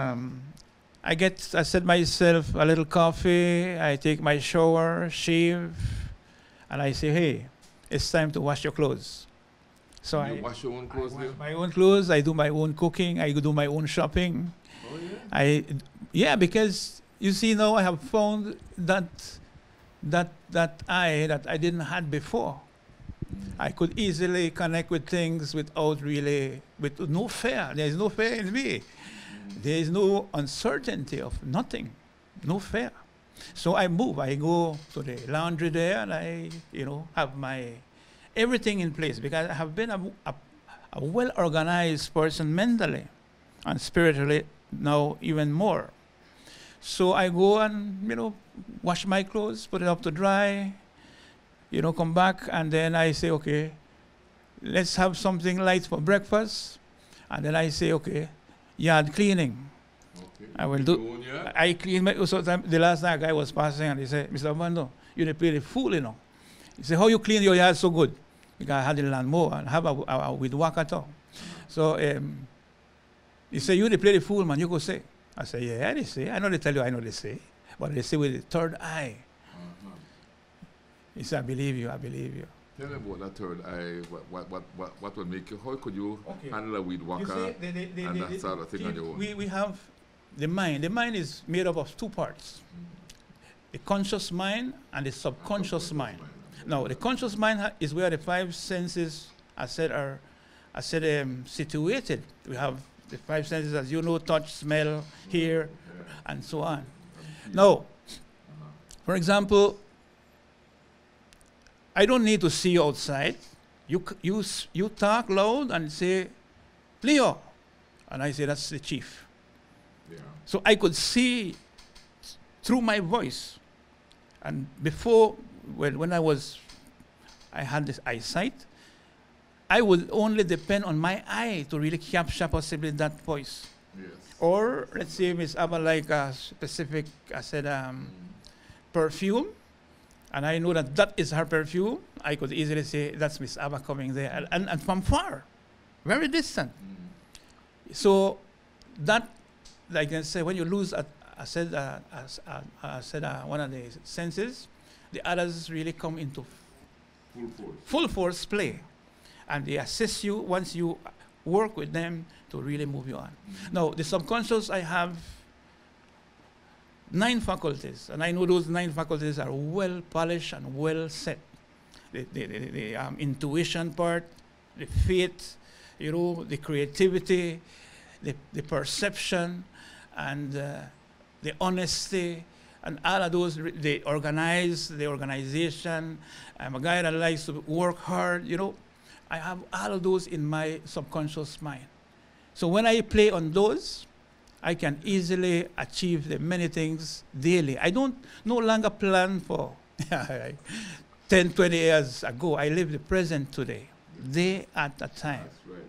I set myself a little coffee, I take my shower, shave, and I say, hey, it's time to wash your clothes. So you wash your own clothes, Leo? My own clothes, I do my own cooking, I do my own shopping. Oh, yeah? Because you see now I have found that I didn't have before. I could easily connect with things with no fear. There is no fear in me. There is no uncertainty of nothing, no fear. So I move. I go to the laundry there, and I, have my everything in place, because I have been a well-organized person mentally and spiritually now even more. So I go and, wash my clothes, put it up to dry, come back, and then I say, okay, let's have something light for breakfast. And then I say, okay, yard cleaning. Okay. I will do. I clean my. So the last night a guy was passing, and he said, Mr. Obando, you didn't play the fool, He said, how you clean your yard so good? Because I had the lawnmower and have a weed whacker too. So he said, you didn't play the fool, man. You go say. I said, yeah, they say. I know they tell you, I know they say. But they say with the third eye. He said, I believe you. Tell me about that third eye. What will make you? How could you handle a weed whacker and that sort of thing on your own? We have the mind. The mind is made up of two parts: the conscious mind and the subconscious mind. Now, the conscious mind is where the five senses are situated. We have the five senses, as you know: touch, smell, hear, and so on. Now, for example, I don't need to see you outside. You talk loud and say, Leo. And I say, that's the chief. Yeah. So I could see through my voice. And before, when I had this eyesight, I would only depend on my eye to really capture possibly that voice. Yes. Or let's say Miss Abba like a specific, perfume. And I know that is her perfume. I could easily say, that's Miss Abba coming there. And from far, very distant. So that, like I say, when you lose, one of the senses, the others really come into full force play. And they assist you once you work with them to really move you on. Now, the subconscious, I have 9 faculties, and I know those 9 faculties are well polished and well set. The intuition part, the faith, you know, the creativity, the perception, and the honesty, and all of those, the organization. I'm a guy that likes to work hard, you know. I have all of those in my subconscious mind. So when I play on those, I can easily achieve the many things daily. I don't no longer plan for 10, 20 years ago. I live the present today, day at a time. That's right.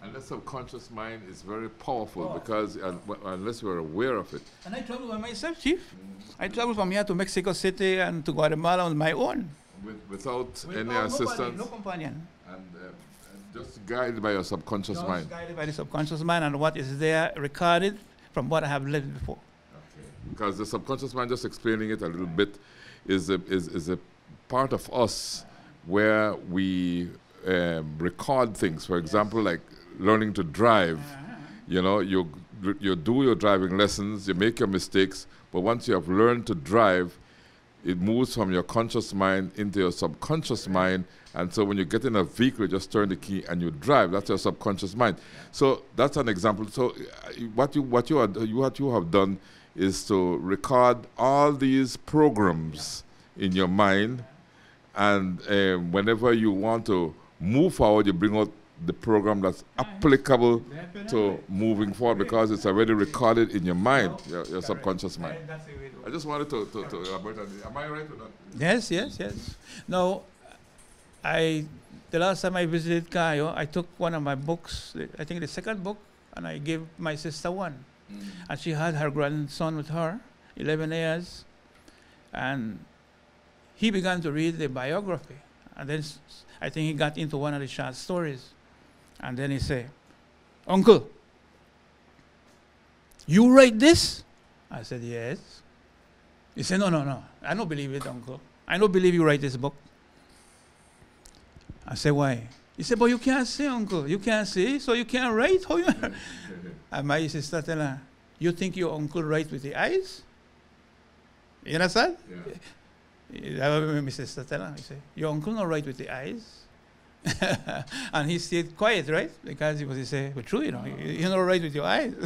And the subconscious mind is very powerful because unless we're aware of it. And I travel by myself, Chief. I travel from here to Mexico City and to Guatemala on my own. Without any assistance? No companion. And just guided by your subconscious mind. Guided by the subconscious mind and what is there recorded from what I have lived before. Okay. Because the subconscious mind, just explaining it a little bit, is a part of us where we record things. For example, like learning to drive. You know, you do your driving lessons, you make your mistakes, but once you have learned to drive, it moves from your conscious mind into your subconscious mind, and so when you get in a vehicle, you just turn the key and you drive. That's your subconscious mind. So that's an example. So what you have done is to record all these programs in your mind, and whenever you want to move forward, you bring out the program that's applicable to moving forward because it's already recorded in your mind, your subconscious mind. I just wanted to elaborate on it. Am I right or not? Yes. Now, the last time I visited Cayo, I took one of my books, I think the second book, and I gave my sister one. And she had her grandson with her, 11 years, and he began to read the biography. And then I think he got into one of the short stories. And then he said, "Uncle, you write this?" I said, "Yes." He said, No. I don't believe it, Uncle. I don't believe you write this book. I said, "Why?" He said, "But you can't see, Uncle. You can't see, so you can't write." How you And my sister tell her, "You think your uncle write with the eyes?" You understand? Yeah. My sister tell her, he said, "Your uncle not write with the eyes." And he stayed quiet, right? Because he said, "But true, you know, you not write with your eyes."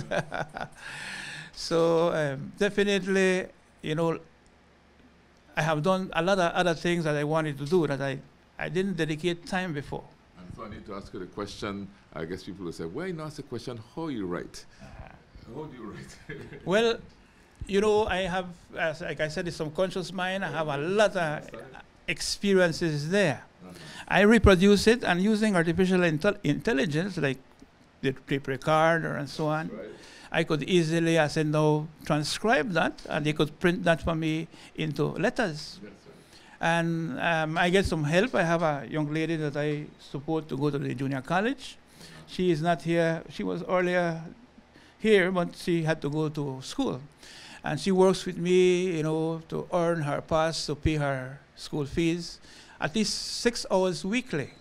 So definitely, you know, I have done a lot of other things that I wanted to do that I didn't dedicate time before. And so I need to ask you the question. I guess people will say, "Why not ask the question, how you write?" How do you write? Well, you know, I have, like I said, the subconscious mind. I have a lot of experiences there. I reproduce it, and using artificial intelligence, like the tape recorder and so on, I could easily, I said, now transcribe that, and they could print that for me into letters. And I get some help. I have a young lady that I support to go to the junior college. She is not here. She was earlier here, but she had to go to school. And she works with me, you know, to earn her pass to pay her school fees, at least 6 hours weekly.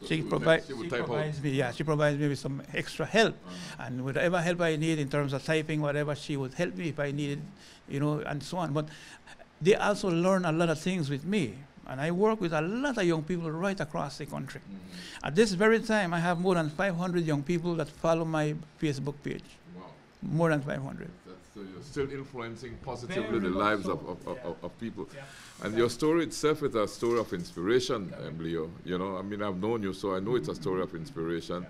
So She provides me with some extra help, and whatever help I need in terms of typing, whatever, she would help me if I needed, you know, and so on. But they also learn a lot of things with me, and I work with a lot of young people right across the country. At this very time, I have more than 500 young people that follow my Facebook page. Wow. More than 500. So you're still influencing positively the lives of people. Yeah. And your story itself is a story of inspiration, Leo. You know, I mean, I've known you, so I know it's a story of inspiration.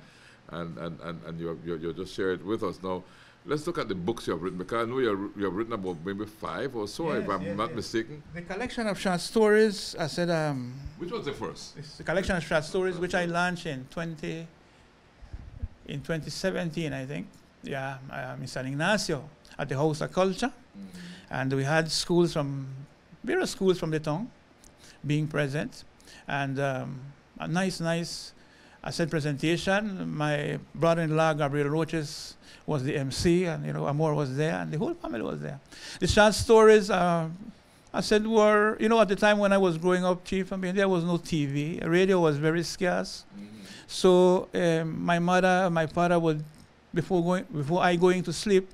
And you just share it with us. Now, let's look at the books you have written, because I know you have written about maybe 5 or so, if I'm not mistaken. The collection of short stories, I said... which was the first? It's the collection of short stories, which I launched in 2017, I think. Yeah, in San Ignacio, at the House of Culture. And we had various schools from the town being present. And a nice, I said, presentation. My brother-in-law, Gabriel Roches, was the MC, and, you know, Amor was there, and the whole family was there. The short stories, I said, were, you know, at the time when I was growing up, Chief, I mean, there was no TV. Radio was very scarce. So my father would, before I going to sleep,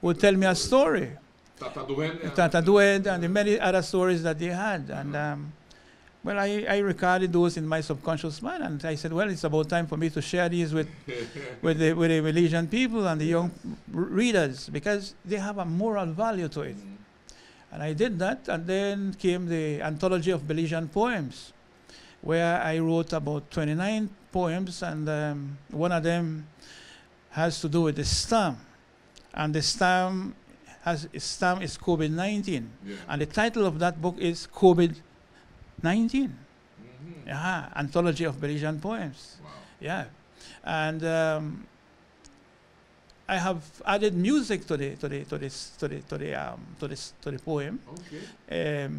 would tell me a story. Tata Dued, and the many other stories that they had. And well, I recorded those in my subconscious mind, and I said, well, it's about time for me to share these with the Belizean people and the young readers, because they have a moral value to it. And I did that, and then came the anthology of Belizean poems, where I wrote about 29 poems, and one of them has to do with the storm. And the storm is COVID-19. Yeah. And the title of that book is COVID-19. Anthology of Belizean poems. Wow. Yeah. And I have added music to the poem. Okay.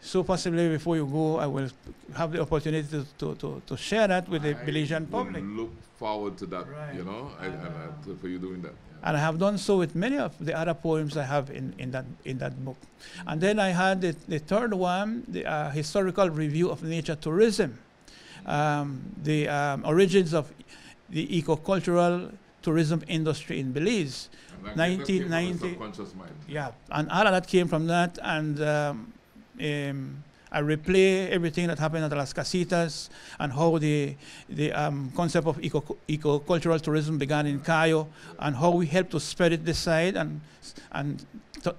So possibly before you go, I will have the opportunity to share that with the Belizean public. Look forward to that, right. You know, for you doing that. Yeah. And I have done so with many of the other poems I have in that book. And then I had the third one, the historical review of nature tourism, the origins of the ecocultural tourism industry in Belize, 1990. Yeah, and all of that came from that, and I replay everything that happened at Las Casitas and how the concept of ecocultural tourism began in Cayo, and how we helped to spread it this side and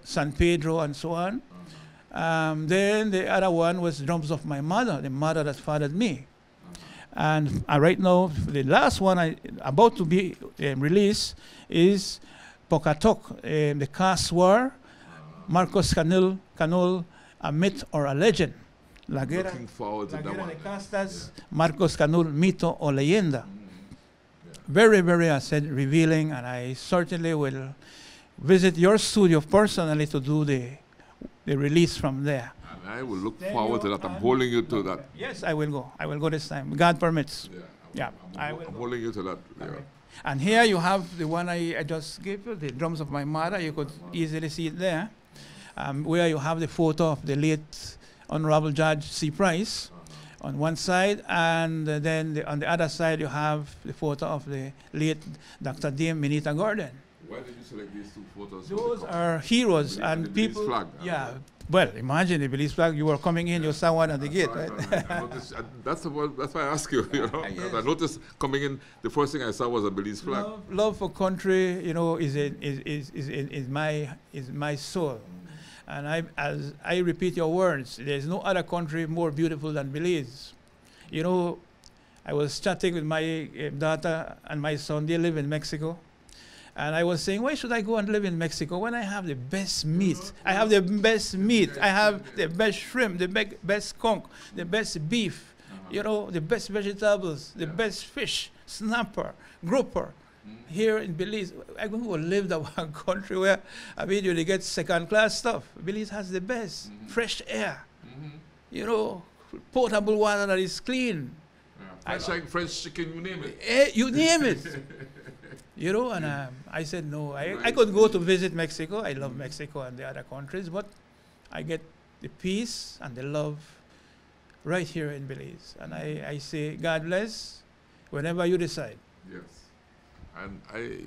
San Pedro and so on. Then the other one was Drums of My Mother, the mother that fathered me. And right now, the last one about to be released is Pokatok, the Caste War, Marcos Canul, a myth or a legend. Looking forward to that one. De Castas, Marcos Canul, mito o leyenda. Very, very, I said, revealing, and I certainly will visit your studio personally to do the release from there. And I will look forward to that. I'm holding you to that. Yes, I will go. I will go this time. God permits. Yeah, I'm holding you to that. Yeah. And here you have the one I just gave you, the Drums of My Mother. You could easily see it there, where you have the photo of the late Honorable Judge C. Price on one side, and then on the other side you have the photo of the late Dr. Dame Minita Gordon. Why did you select these two photos? Those are heroes and people. Flag. Yeah. Well, imagine the Belize flag. You were coming in, you saw one at the gate, right? I noticed, that's why I asked you. You know, yes. I noticed coming in, the first thing I saw was a Belize flag. Love for country, you know, is my soul. And as I repeat your words, there's no other country more beautiful than Belize. You know, I was chatting with my daughter and my son. They live in Mexico. And I was saying, why should I go and live in Mexico when I have the best meat? I have the best meat. I have the best shrimp, the best skunk, the best beef, you know, the best vegetables, the best fish, snapper, grouper. Here in Belize, I'm going to live in one country where, I mean, you get second-class stuff. Belize has the best, fresh air, you know, potable water that is clean. French chicken, you name it. You name it. You know, and I said, no, I could go to visit Mexico. I love Mexico and the other countries, but I get the peace and the love right here in Belize. And I say, God bless, whenever you decide. Yes. And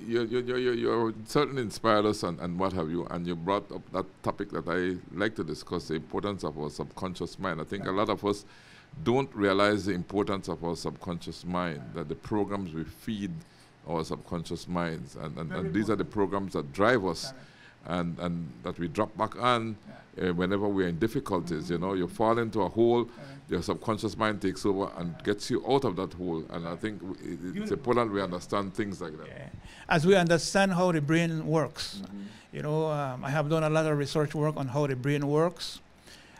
you certainly inspired us and what have you, and you brought up that topic that I like to discuss, the importance of our subconscious mind. I think a lot of us don't realize the importance of our subconscious mind, that the programs we feed our subconscious minds, and these are the programs that drive us, and that we drop back on whenever we're in difficulties. You know, you fall into a hole, your subconscious mind takes over and gets you out of that hole. And I think it's important we understand things like that. Yeah. As we understand how the brain works, you know, I have done a lot of research work on how the brain works,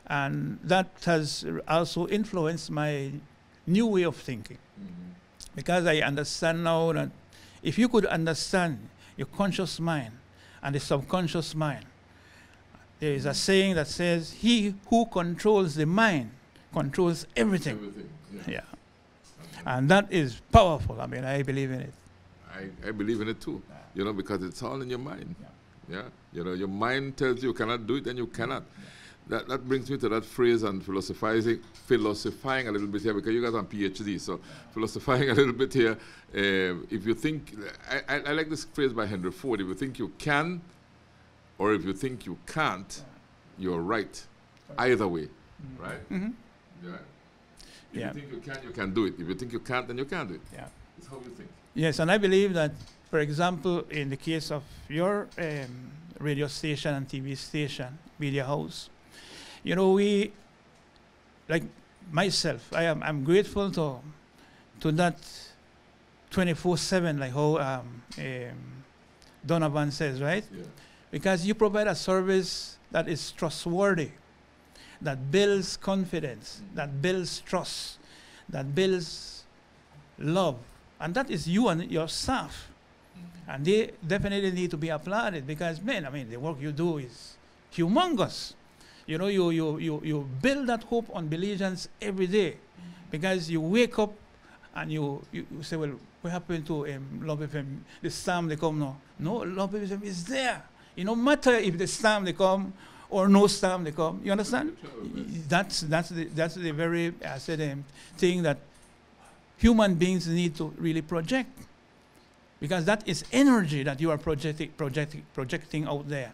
and that has also influenced my new way of thinking. Because I understand now that if you could understand your conscious mind and the subconscious mind, there is a saying that says, he who controls the mind controls everything. Yeah. And that is powerful. I mean, I believe in it. I believe in it too, you know, because it's all in your mind. Yeah. You know, your mind tells you cannot do it, and you cannot. That brings me to that phrase and philosophizing a little bit here, because you guys are PhD, so philosophizing a little bit here. If you think, I like this phrase by Henry Ford, if you think you can, or if you think you can't, you're right. Either way, right? Mhm. Yeah. If Yeah. you think you can do it. If you think you can't, then you can't do it. Yeah. It's how you think. Yes, and I believe that, for example, in the case of your radio station and TV station, media house, you know, we, like myself, I'm grateful to that 24/7, like how Donovan says, right? Yeah. Because you provide a service that is trustworthy, that builds confidence, that builds trust, that builds love. And that is you and your staff. And they definitely need to be applauded because, man, I mean, the work you do is humongous. You know, you build that hope on Belizeans every day because you wake up and you say, well, what happened to Love FM? The storm they come now. No, Love FM is there. It no matter if the storm they come or no storm they come. You understand? That's the very thing that human beings need to really project, because that is energy that you are projecting out there.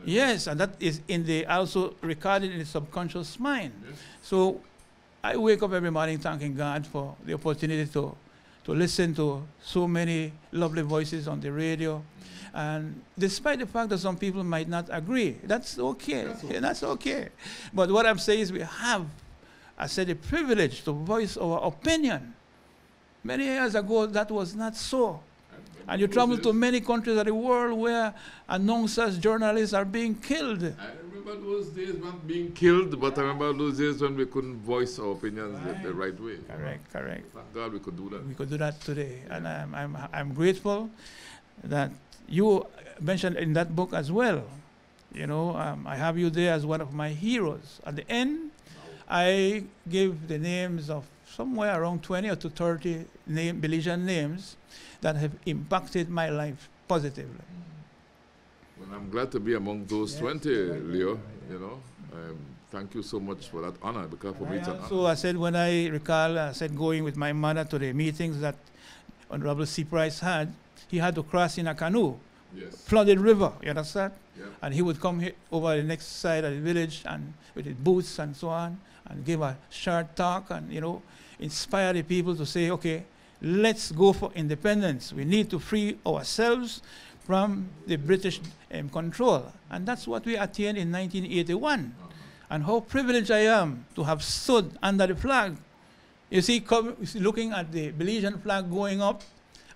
Yes, and that is also recorded in the subconscious mind. Yes. So I wake up every morning thanking God for the opportunity to listen to so many lovely voices on the radio. And despite the fact that some people might not agree, that's okay. That's okay. But what I'm saying is we have, I said, the privilege to voice our opinion. Many years ago, that was not so. And you travel to many countries of the world where announcers, journalists are being killed. I remember those days not being killed, but I remember those days when we couldn't voice our opinions the right way. Correct. Thank God we could do that. We could do that today. Yeah. And I'm grateful that you mentioned in that book as well. You know, I have you there as one of my heroes. At the end, I give the names of somewhere around 20 or to 30 Belizean names that have impacted my life positively. Well, I'm glad to be among those 20, Leo. You know, thank you so much for that honor, because for me it's an honor. So I said, when I recall, I said going with my mother to the meetings that Honorable C. Price had, he had to cross in a canoe, flooded river, you understand? Yeah. And he would come over the next side of the village and with his boots and so on, and give a short talk and, you know, inspire the people to say, okay, let's go for independence. We need to free ourselves from the British control. And that's what we attained in 1981. And how privileged I am to have stood under the flag. You see, looking at the Belizean flag going up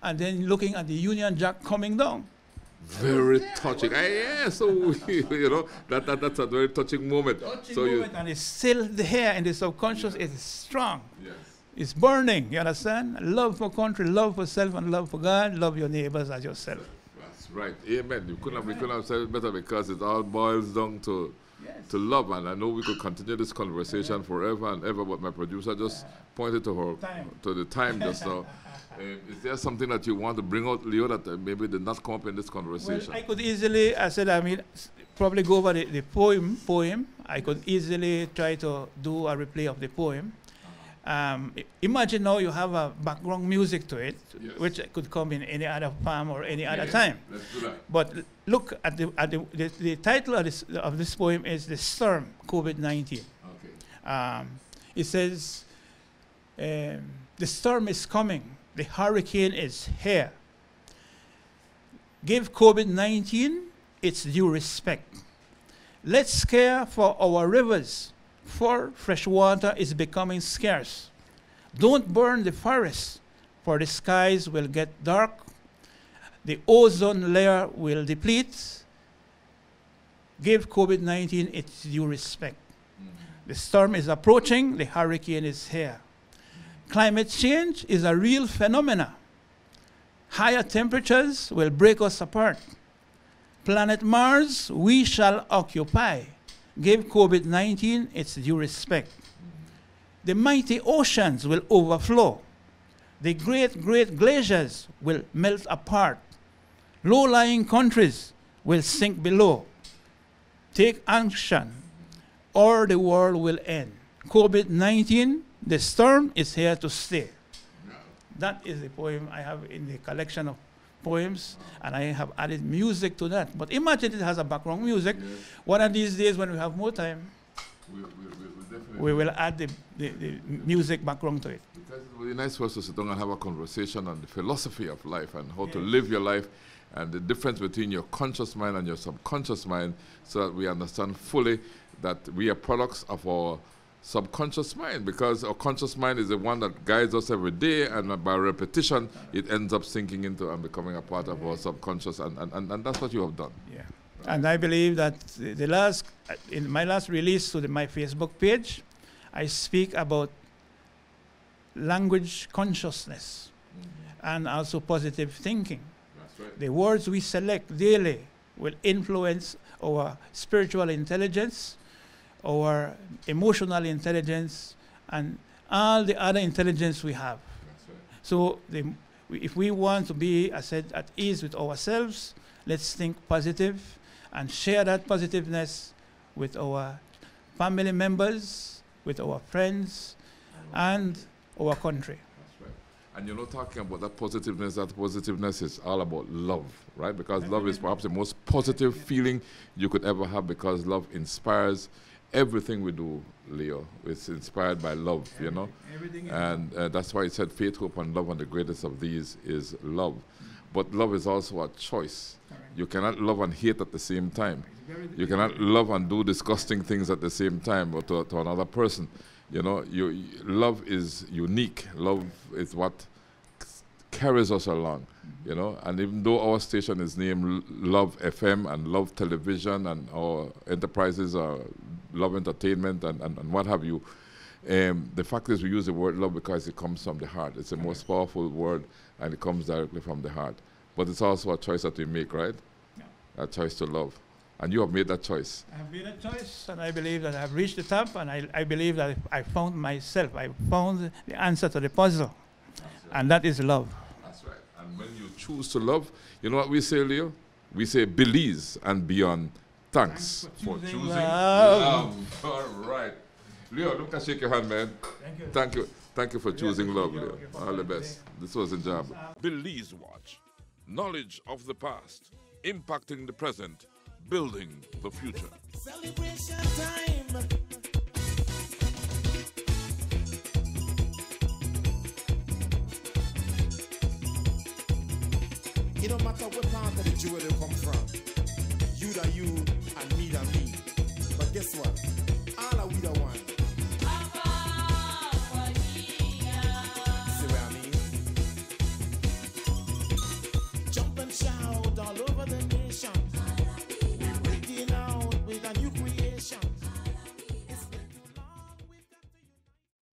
and then looking at the Union Jack coming down. Very touching. Yeah, so, you know, that's a very touching moment. And it's still there in the subconscious. It is strong. Yes. It's burning, you understand? Love for country, love for self, and love for God. Love your neighbors as yourself. That's right. Amen. We couldn't have said it better, because it all boils down to love. And I know we could continue this conversation forever and ever, but my producer just pointed to the time just now. Is there something that you want to bring out, Leo, that maybe did not come up in this conversation? Well, I could easily, probably go over the poem. I could easily try to do a replay of the poem. Imagine now you have a background music to it, which could come in any other form or any other time. Let's do that. But look at the title of this poem is "The Storm, COVID-19." Okay. It says, "The storm is coming. The hurricane is here. Give COVID-19 its due respect. Let's care for our rivers, for fresh water is becoming scarce. Don't burn the forests, for the skies will get dark. The ozone layer will deplete. Give COVID-19 its due respect. The storm is approaching, the hurricane is here. Climate change is a real phenomenon. Higher temperatures will break us apart. Planet Mars we shall occupy. Give COVID-19 its due respect. The mighty oceans will overflow. The great glaciers will melt apart. Low-lying countries will sink below. Take action, or the world will end. COVID-19, the storm is here to stay." That is the poem I have in the collection of poems, and I have added music to that. But imagine it has a background music. One of these days when we have more time, we will add the music background to it. Because it's really nice for us to sit down and have a conversation on the philosophy of life and how to live your life and the difference between your conscious mind and your subconscious mind, so that we understand fully that we are products of our subconscious mind, because our conscious mind is the one that guides us every day, and by repetition it ends up sinking into and becoming a part of our subconscious, and that's what you have done. Yeah. And I believe that in my last release to my Facebook page, I speak about language consciousness and also positive thinking. That's right. The words we select daily will influence our spiritual intelligence, our emotional intelligence, and all the other intelligence we have. That's right. So if we want to be, I said, at ease with ourselves, let's think positive and share that positiveness with our family members, with our friends, and our country. That's right. And you're not talking about that positiveness is all about love, right? Because love is perhaps the most positive feeling you could ever have, because love inspires everything we do, Leo. It's inspired by love, you know? And that's why it said faith, hope, and love, and the greatest of these is love. But love is also a choice. You cannot love and hate at the same time. You cannot love and do disgusting things at the same time, or to another person. You know, love is unique. Love is what carries us along, you know. And even though our station is named Love FM and Love Television, and our enterprises are Love Entertainment and what have you, the fact is we use the word love because it comes from the heart. It's the most powerful word, and it comes directly from the heart. But it's also a choice that we make, right? Yeah. A choice to love. And you have made that choice. I have made that choice, and I believe that I've reached the top, and I believe that I found myself. I found the answer to the puzzle, and that is love. That's right. And when you choose to love, you know what we say, Leo? We say Belize and beyond. Thanks for choosing love. All right. Leo, look, shake your hand, man. Thank you. Thank you. Thank you for choosing love, Leo. All the best. This was enjoyable. Belize Watch. Knowledge of the past, impacting the present, building the future. Celebration time. It don't matter what part of the jewel you come from. You that you and me that me. But guess what?